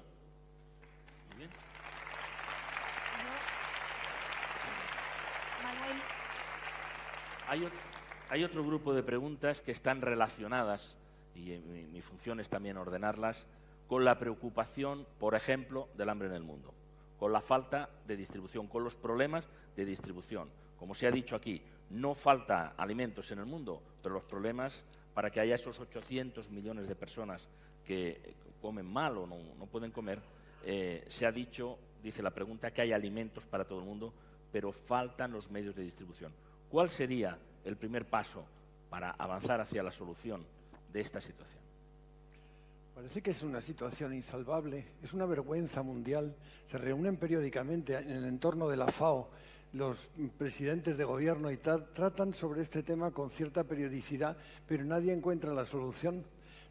Hay otro grupo de preguntas que están relacionadas, y mi función es también ordenarlas, con la preocupación, por ejemplo, del hambre en el mundo, con la falta de distribución, con los problemas de distribución. Como se ha dicho aquí, no falta alimentos en el mundo, pero los problemas para que haya esos 800 millones de personas que comen mal o no pueden comer, se ha dicho, dice la pregunta, que hay alimentos para todo el mundo, pero faltan los medios de distribución. ¿Cuál sería el primer paso para avanzar hacia la solución de esta situación? Parece que es una situación insalvable, es una vergüenza mundial. Se reúnen periódicamente en el entorno de la FAO los presidentes de gobierno y tratan sobre este tema con cierta periodicidad, pero nadie encuentra la solución.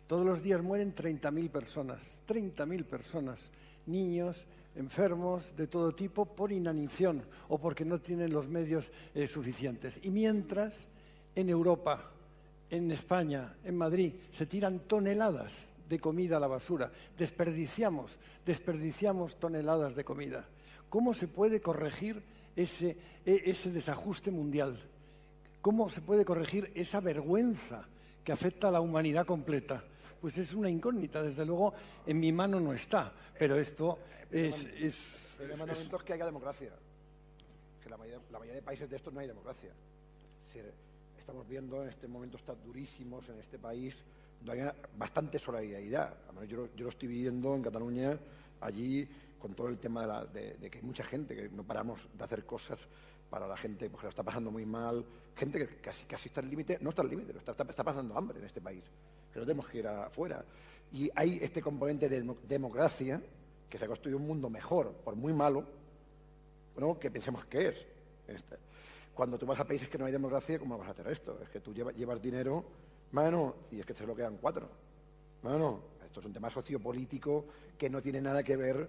Todos los días mueren 30.000 personas, niños, enfermos de todo tipo por inanición o porque no tienen los medios suficientes. Y mientras, en Europa, en España, en Madrid, se tiran toneladas de comida a la basura. Desperdiciamos toneladas de comida. ¿Cómo se puede corregir ese desajuste mundial? ¿Cómo se puede corregir esa vergüenza que afecta a la humanidad completa? Pues es una incógnita, desde luego en mi mano no está, pero esto El mandamiento es que haya democracia. Que la mayoría de países de estos no hay democracia. Es decir, estamos viendo en este momento durísimos en este país, donde hay bastante solidaridad. Yo lo estoy viviendo en Cataluña, allí, con todo el tema de que hay mucha gente, que no paramos de hacer cosas para la gente pues, que lo está pasando muy mal. Gente que casi está al límite, no está al límite, está pasando hambre en este país, que no tenemos que ir afuera. Y hay este componente de democracia, que se ha construido un mundo mejor, por muy malo, bueno, que pensemos que es. Cuando tú vas a países que no hay democracia, ¿cómo vas a hacer esto? Es que tú llevas dinero, y es que se lo quedan 4. Esto es un tema sociopolítico que no tiene nada que ver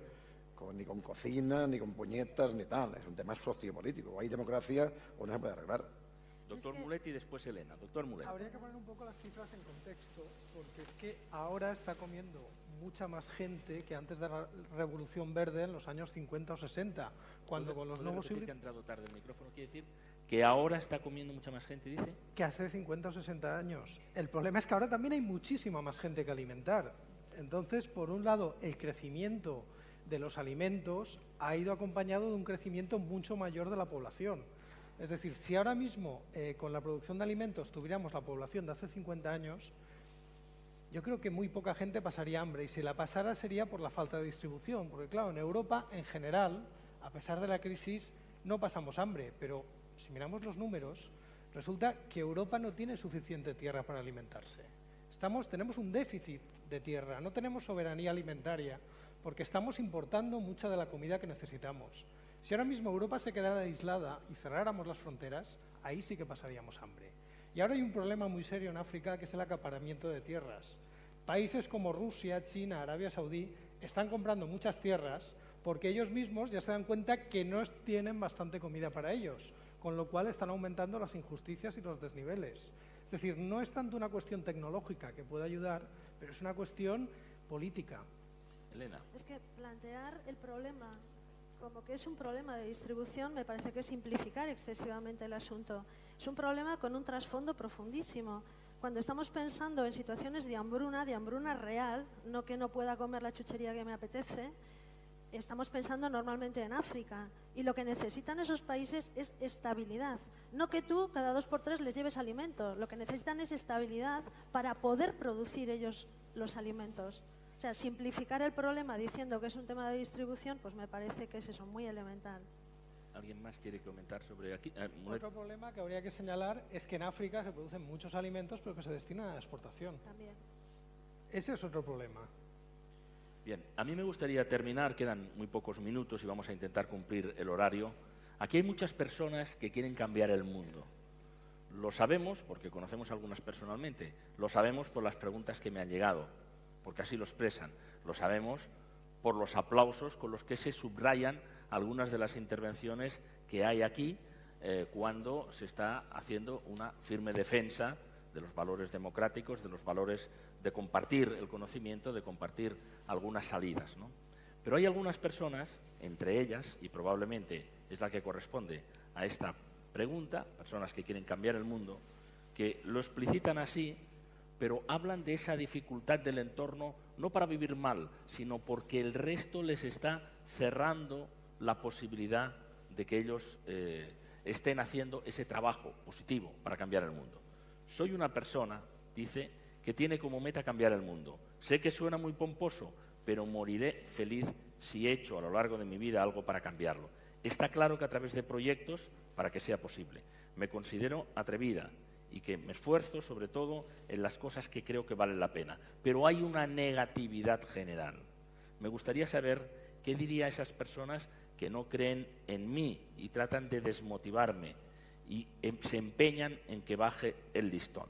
ni con cocina, ni con puñetas, ni tal. Es un tema sociopolítico. O hay democracia o no se puede arreglar. Doctor Mulet y después Elena. Doctor Mulet. Habría que poner un poco las cifras en contexto, porque es que ahora está comiendo mucha más gente que antes de la Revolución Verde en los años 50 o 60, cuando con los nuevos híbridos... que ha entrado tarde el micrófono, quiere decir que ahora está comiendo mucha más gente, dice. Que hace 50 o 60 años. El problema es que ahora también hay muchísima más gente que alimentar. Entonces, por un lado, el crecimiento de los alimentos ha ido acompañado de un crecimiento mucho mayor de la población. Es decir, si ahora mismo con la producción de alimentos tuviéramos la población de hace 50 años, yo creo que muy poca gente pasaría hambre, y si la pasara sería por la falta de distribución, porque claro, en Europa en general, a pesar de la crisis, no pasamos hambre, pero si miramos los números, resulta que Europa no tiene suficiente tierra para alimentarse. Tenemos un déficit de tierra, no tenemos soberanía alimentaria, porque estamos importando mucha de la comida que necesitamos. Si ahora mismo Europa se quedara aislada y cerráramos las fronteras, ahí sí que pasaríamos hambre. Y ahora hay un problema muy serio en África, que es el acaparamiento de tierras. Países como Rusia, China, Arabia Saudí están comprando muchas tierras porque ellos mismos ya se dan cuenta que no tienen bastante comida para ellos, con lo cual están aumentando las injusticias y los desniveles. Es decir, no es tanto una cuestión tecnológica que pueda ayudar, pero es una cuestión política. Elena. Es que plantear el problema como que es un problema de distribución me parece que es simplificar excesivamente el asunto. Es un problema con un trasfondo profundísimo. Cuando estamos pensando en situaciones de hambruna real, no que no pueda comer la chuchería que me apetece, estamos pensando normalmente en África. Y lo que necesitan esos países es estabilidad. No que tú cada 2 por 3 les lleves alimentos. Lo que necesitan es estabilidad para poder producir ellos los alimentos. O sea, simplificar el problema diciendo que es un tema de distribución, pues me parece que es eso, muy elemental. ¿Alguien más quiere comentar sobre aquí? Otro problema que habría que señalar es que en África se producen muchos alimentos, pero que se destinan a la exportación. También. Ese es otro problema. Bien, a mí me gustaría terminar, quedan muy pocos minutos y vamos a intentar cumplir el horario. Aquí hay muchas personas que quieren cambiar el mundo. Lo sabemos porque conocemos a algunas personalmente, lo sabemos por las preguntas que me han llegado, porque así lo expresan. Lo sabemos por los aplausos con los que se subrayan algunas de las intervenciones que hay aquí cuando se está haciendo una firme defensa de los valores democráticos, de los valores de compartir el conocimiento, de compartir algunas salidas, ¿no? Pero hay algunas personas, entre ellas, y probablemente es la que corresponde a esta pregunta, personas que quieren cambiar el mundo, que lo explicitan así, pero hablan de esa dificultad del entorno no para vivir mal, sino porque el resto les está cerrando la posibilidad de que ellos estén haciendo ese trabajo positivo para cambiar el mundo. Soy una persona, dice, que tiene como meta cambiar el mundo. Sé que suena muy pomposo, pero moriré feliz si he hecho a lo largo de mi vida algo para cambiarlo. Está claro que a través de proyectos para que sea posible. Me considero atrevida y que me esfuerzo sobre todo en las cosas que creo que valen la pena. Pero hay una negatividad general. Me gustaría saber qué diría a esas personas que no creen en mí y tratan de desmotivarme y se empeñan en que baje el listón.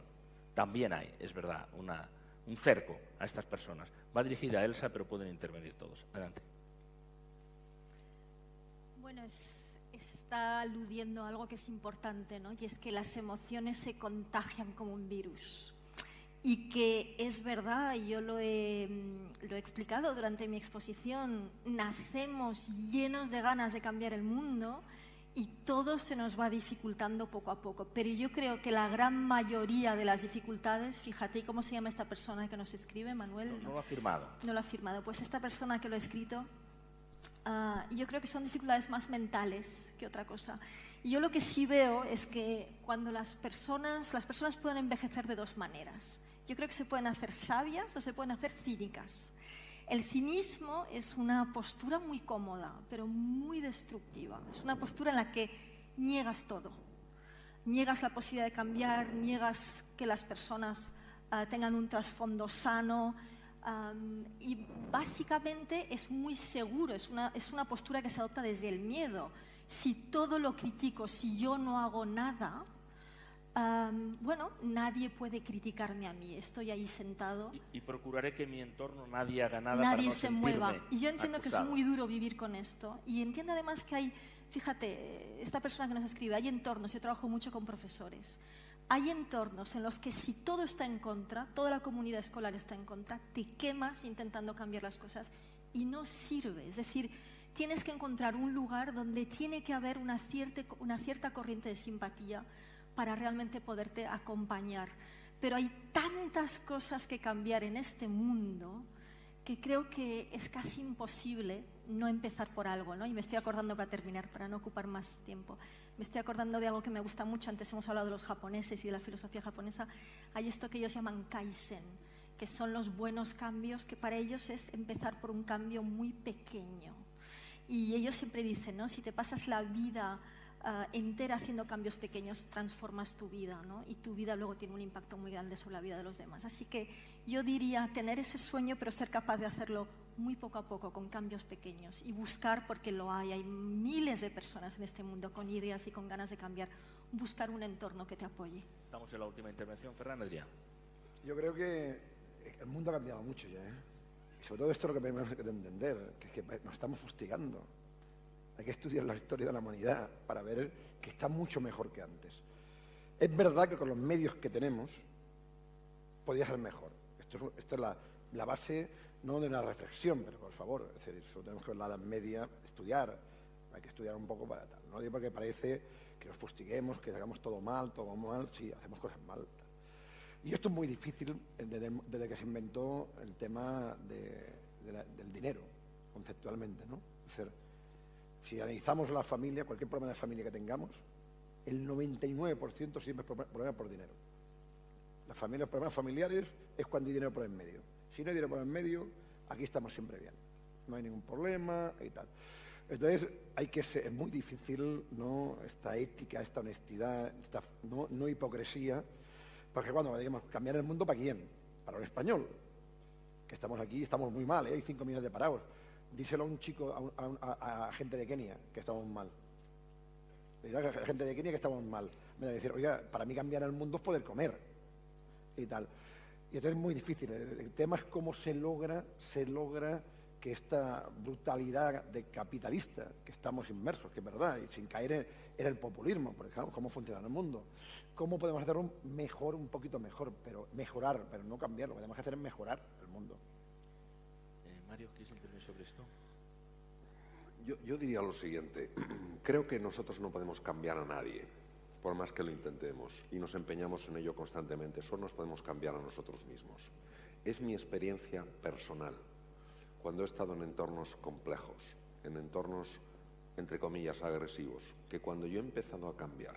También hay, es verdad, un cerco a estas personas. Va dirigida a Elsa, pero pueden intervenir todos. Adelante. Bueno, está aludiendo a algo que es importante, ¿no? Y es que las emociones se contagian como un virus. Y que es verdad, y yo lo he explicado durante mi exposición, nacemos llenos de ganas de cambiar el mundo y todo se nos va dificultando poco a poco. Pero yo creo que la gran mayoría de las dificultades, fíjate, ¿cómo se llama esta persona que nos escribe, Manuel? No lo ha firmado. No lo ha firmado. Pues esta persona que lo ha escrito, yo creo que son dificultades más mentales que otra cosa. Y yo lo que sí veo es que cuando las personas pueden envejecer de dos maneras. Yo creo que se pueden hacer sabias o se pueden hacer cínicas. El cinismo es una postura muy cómoda, pero muy destructiva. Es una postura en la que niegas todo. Niegas la posibilidad de cambiar, niegas que las personas tengan un trasfondo sano, y básicamente es muy seguro, es una postura que se adopta desde el miedo. Si todo lo critico, si yo no hago nada, Bueno, nadie puede criticarme a mí, estoy ahí sentado. Y procuraré que en mi entorno nadie haga nada Nadie para no se sentirme mueva. Y yo entiendo que es acusado. muy duro vivir con esto. Y entiendo además que hay, fíjate, esta persona que nos escribe, hay entornos, yo trabajo mucho con profesores, hay entornos en los que si todo está en contra, toda la comunidad escolar está en contra, te quemas intentando cambiar las cosas y no sirve. Es decir, tienes que encontrar un lugar donde tiene que haber una cierta corriente de simpatía para realmente poderte acompañar. Pero hay tantas cosas que cambiar en este mundo que creo que es casi imposible no empezar por algo, ¿no? Y me estoy acordando, para terminar, para no ocupar más tiempo, me estoy acordando de algo que me gusta mucho. Antes hemos hablado de los japoneses y de la filosofía japonesa. Hay esto que ellos llaman kaizen, que son los buenos cambios, que para ellos es empezar por un cambio muy pequeño. Y ellos siempre dicen, ¿no? Si te pasas la vida entera haciendo cambios pequeños, transformas tu vida, ¿no? Y tu vida luego tiene un impacto muy grande sobre la vida de los demás. Así que yo diría tener ese sueño, pero ser capaz de hacerlo muy poco a poco, con cambios pequeños, y buscar, porque lo hay miles de personas en este mundo con ideas y con ganas de cambiar, buscar un entorno que te apoye. Estamos en la última intervención. Ferran Adrià. Yo creo que el mundo ha cambiado mucho ya, ¿eh? Y sobre todo esto es lo que tenemos que entender, que es que nos estamos fustigando. Hay que estudiar la historia de la humanidad para ver que está mucho mejor que antes. Es verdad que con los medios que tenemos podía ser mejor. Esto es la base, no de una reflexión, pero por favor, es decir, eso tenemos que ver la Edad Media, estudiar. Hay que estudiar un poco para tal. No digo porque parece que nos fustiguemos, que hagamos todo mal, sí, hacemos cosas mal. Y esto es muy difícil desde que se inventó el tema del dinero, conceptualmente, ¿no? Es decir, si analizamos la familia, cualquier problema de familia que tengamos, el 99% siempre es problema por dinero. Los problemas familiares es cuando hay dinero por en medio. Si no hay dinero por en medio, aquí estamos siempre bien. No hay ningún problema y tal. Entonces, es muy difícil, ¿no?, esta ética, esta honestidad, esta no hipocresía, porque cuando digamos cambiar el mundo, ¿para quién? Para el español, que estamos aquí, estamos muy mal, ¿eh? Hay 5 millones de parados. Díselo a un chico, a gente de Kenia, que estamos mal. Dirá a gente de Kenia que estamos mal. Me van a decir, oiga, para mí cambiar el mundo es poder comer. Y tal. Y entonces es muy difícil. El tema es cómo se logra que esta brutalidad de capitalista que estamos inmersos, que es verdad, y sin caer en el populismo, por ejemplo, cómo funciona el mundo. ¿Cómo podemos hacerlo un poquito mejor, pero mejorar, pero no cambiarlo? Lo que tenemos que hacer es mejorar el mundo. Mario, ¿quieres intervenir sobre esto? Yo diría lo siguiente. Creo que nosotros no podemos cambiar a nadie, por más que lo intentemos, y nos empeñamos en ello constantemente. Solo nos podemos cambiar a nosotros mismos. Es mi experiencia personal. Cuando he estado en entornos complejos, en entornos, entre comillas, agresivos, que cuando yo he empezado a cambiar,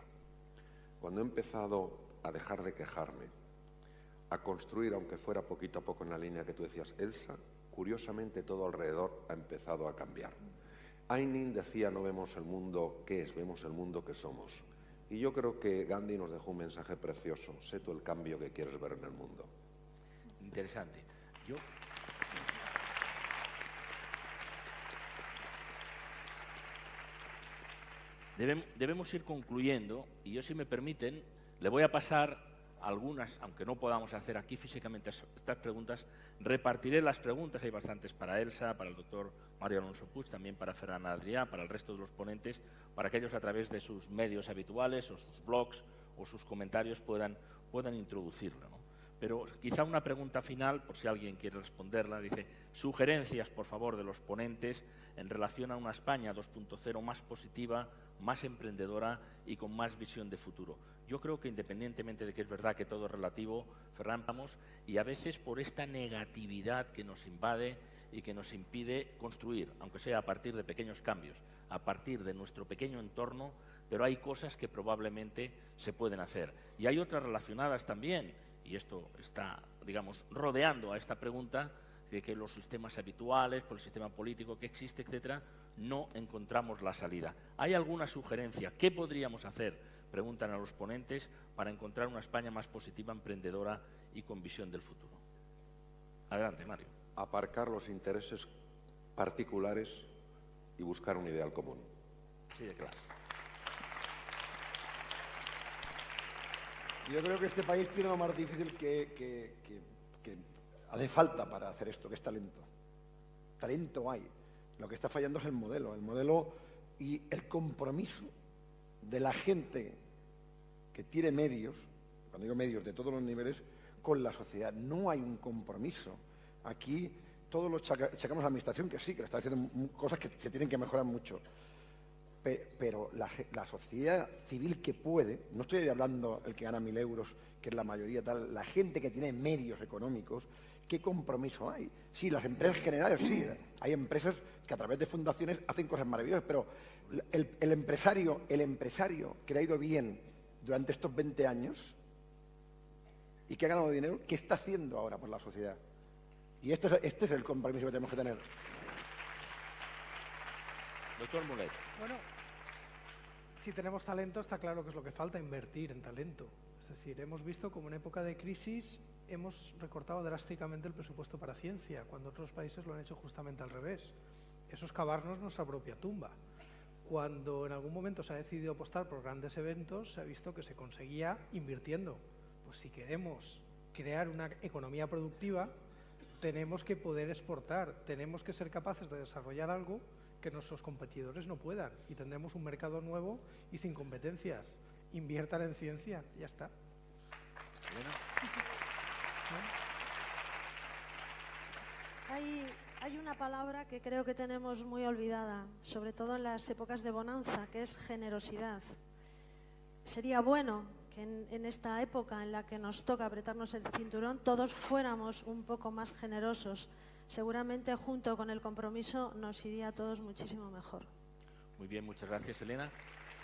cuando he empezado a dejar de quejarme, a construir, aunque fuera poquito a poco en la línea que tú decías, Elsa, curiosamente todo alrededor ha empezado a cambiar. Ainin decía, no vemos el mundo que es, vemos el mundo que somos. Y yo creo que Gandhi nos dejó un mensaje precioso. Sé tú el cambio que quieres ver en el mundo. Interesante. Debemos ir concluyendo, y yo, si me permiten, le voy a pasar algunas, aunque no podamos hacer aquí físicamente estas preguntas, repartiré las preguntas. Hay bastantes para Elsa, para el doctor Mario Alonso Puig, también para Ferran Adrià, para el resto de los ponentes, para que ellos a través de sus medios habituales o sus blogs o sus comentarios puedan introducirlo, ¿no? Pero quizá una pregunta final, por si alguien quiere responderla, dice, sugerencias, por favor, de los ponentes en relación a una España 2.0 más positiva, más emprendedora y con más visión de futuro. Yo creo que independientemente de que es verdad que todo es relativo, Ferran, y a veces por esta negatividad que nos invade y que nos impide construir, aunque sea a partir de pequeños cambios, a partir de nuestro pequeño entorno, pero hay cosas que probablemente se pueden hacer. Y hay otras relacionadas también, y esto está, digamos, rodeando a esta pregunta, de que los sistemas habituales, por el sistema político que existe, etcétera, no encontramos la salida. ¿Hay alguna sugerencia? ¿Qué podríamos hacer? Preguntan a los ponentes, para encontrar una España más positiva, emprendedora y con visión del futuro. Adelante, Mario. Aparcar los intereses particulares y buscar un ideal común. Sí, de claro. Yo creo que este país tiene lo más difícil que hace falta para hacer esto, que es talento. Talento hay. Lo que está fallando es el modelo y el compromiso de la gente que tiene medios, cuando digo medios de todos los niveles, con la sociedad. No hay un compromiso. Aquí todos los chacamos a la administración, que sí, que le está haciendo cosas que se tienen que mejorar mucho. Pero la sociedad civil que puede, no estoy hablando el que gana 1.000 euros, que es la mayoría tal, la gente que tiene medios económicos, ¿qué compromiso hay? Sí, las empresas generales, sí, hay empresas que a través de fundaciones hacen cosas maravillosas, pero el empresario que le ha ido bien durante estos 20 años y que ha ganado dinero, ¿qué está haciendo ahora por la sociedad? Y este es el compromiso que tenemos que tener. Doctor Mulet. Bueno, si tenemos talento, está claro que es lo que falta, invertir en talento. Es decir, hemos visto como en época de crisis hemos recortado drásticamente el presupuesto para ciencia, cuando otros países lo han hecho justamente al revés. Eso es cavarnos nuestra propia tumba. Cuando en algún momento se ha decidido apostar por grandes eventos, se ha visto que se conseguía invirtiendo. Pues si queremos crear una economía productiva, tenemos que poder exportar, tenemos que ser capaces de desarrollar algo que nuestros competidores no puedan, y tendremos un mercado nuevo y sin competencias. Inviertan en ciencia, ya está. Hay una palabra que creo que tenemos muy olvidada, sobre todo en las épocas de bonanza, que es generosidad. Sería bueno que en esta época en la que nos toca apretarnos el cinturón, todos fuéramos un poco más generosos. Seguramente junto con el compromiso nos iría a todos muchísimo mejor. Muy bien, muchas gracias, Elena.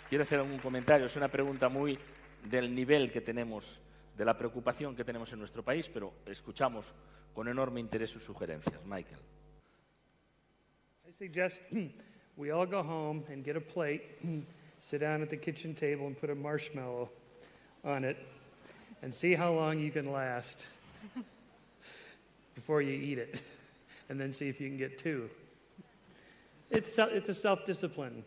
¿Quiere hacer algún comentario? Es una pregunta muy del nivel que tenemos, de la preocupación que tenemos en nuestro país, pero escuchamos con enorme interés sus sugerencias. Michael. I suggest we all go home and get a plate, sit down at the kitchen table and put a marshmallow on it and see how long you can last before you eat it. And then see if you can get 2. It's a self-discipline.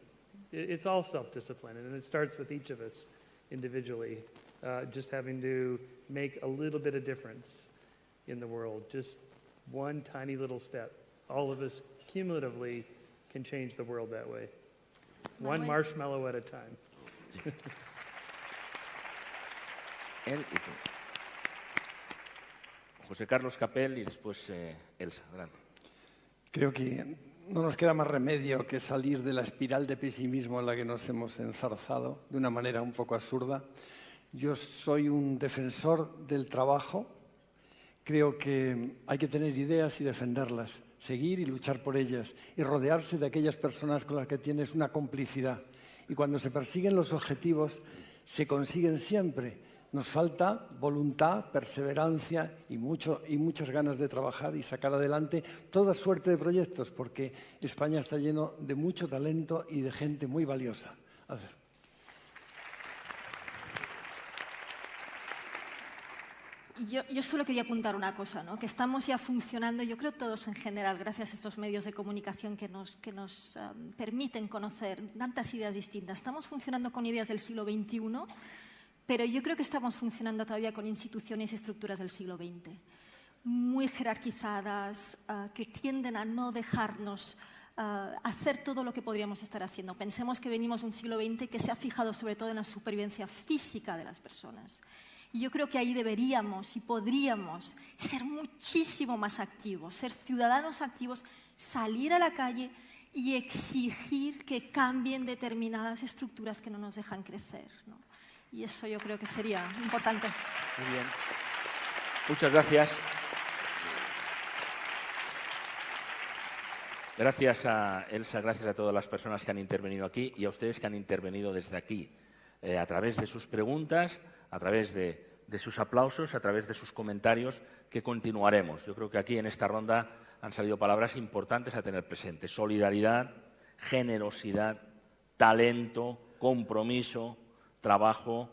It's all self-discipline, and it starts with each of us individually, just having to make a little bit of difference in the world, just one tiny little step. All of us cumulatively can change the world that way. One marshmallow at a time. Él y tú. José Carlos Capel y después Elsa. Adelante. Creo que no nos queda más remedio que salir de la espiral de pesimismo en la que nos hemos enzarzado de una manera un poco absurda. Yo soy un defensor del trabajo. Creo que hay que tener ideas y defenderlas, seguir y luchar por ellas y rodearse de aquellas personas con las que tienes una complicidad. Y cuando se persiguen los objetivos, se consiguen siempre. Nos falta voluntad, perseverancia y muchas ganas de trabajar y sacar adelante toda suerte de proyectos, porque España está lleno de mucho talento y de gente muy valiosa. Gracias. Yo solo quería apuntar una cosa, ¿no? Que estamos ya funcionando, yo creo todos en general, gracias a estos medios de comunicación que nos permiten conocer tantas ideas distintas. Estamos funcionando con ideas del siglo XXI, pero yo creo que estamos funcionando todavía con instituciones y estructuras del siglo XX, muy jerarquizadas, que tienden a no dejarnos hacer todo lo que podríamos estar haciendo. Pensemos que venimos de un siglo XX que se ha fijado sobre todo en la supervivencia física de las personas. Y yo creo que ahí deberíamos y podríamos ser muchísimo más activos, ser ciudadanos activos, salir a la calle y exigir que cambien determinadas estructuras que no nos dejan crecer, ¿no? Y eso yo creo que sería importante. Muy bien. Muchas gracias. Gracias a Elsa, gracias a todas las personas que han intervenido aquí y a ustedes que han intervenido desde aquí, a través de sus preguntas, a través de sus aplausos, a través de sus comentarios, que continuaremos. Yo creo que aquí en esta ronda han salido palabras importantes a tener presente. Solidaridad, generosidad, talento, compromiso, trabajo.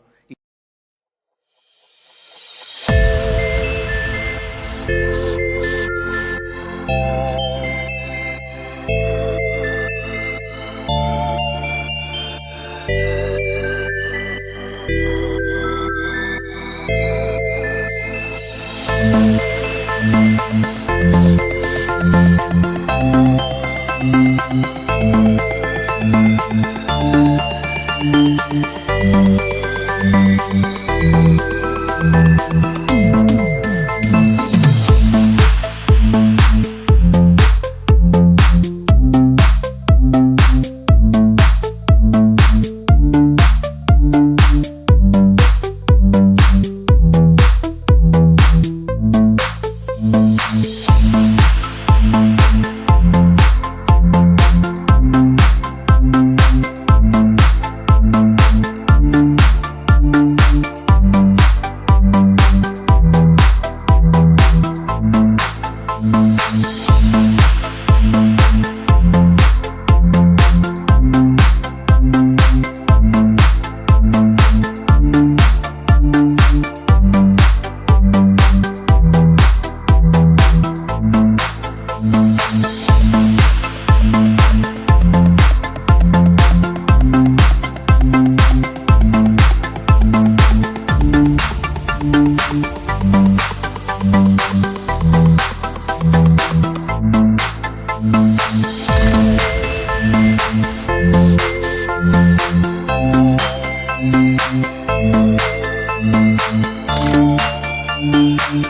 Thank you.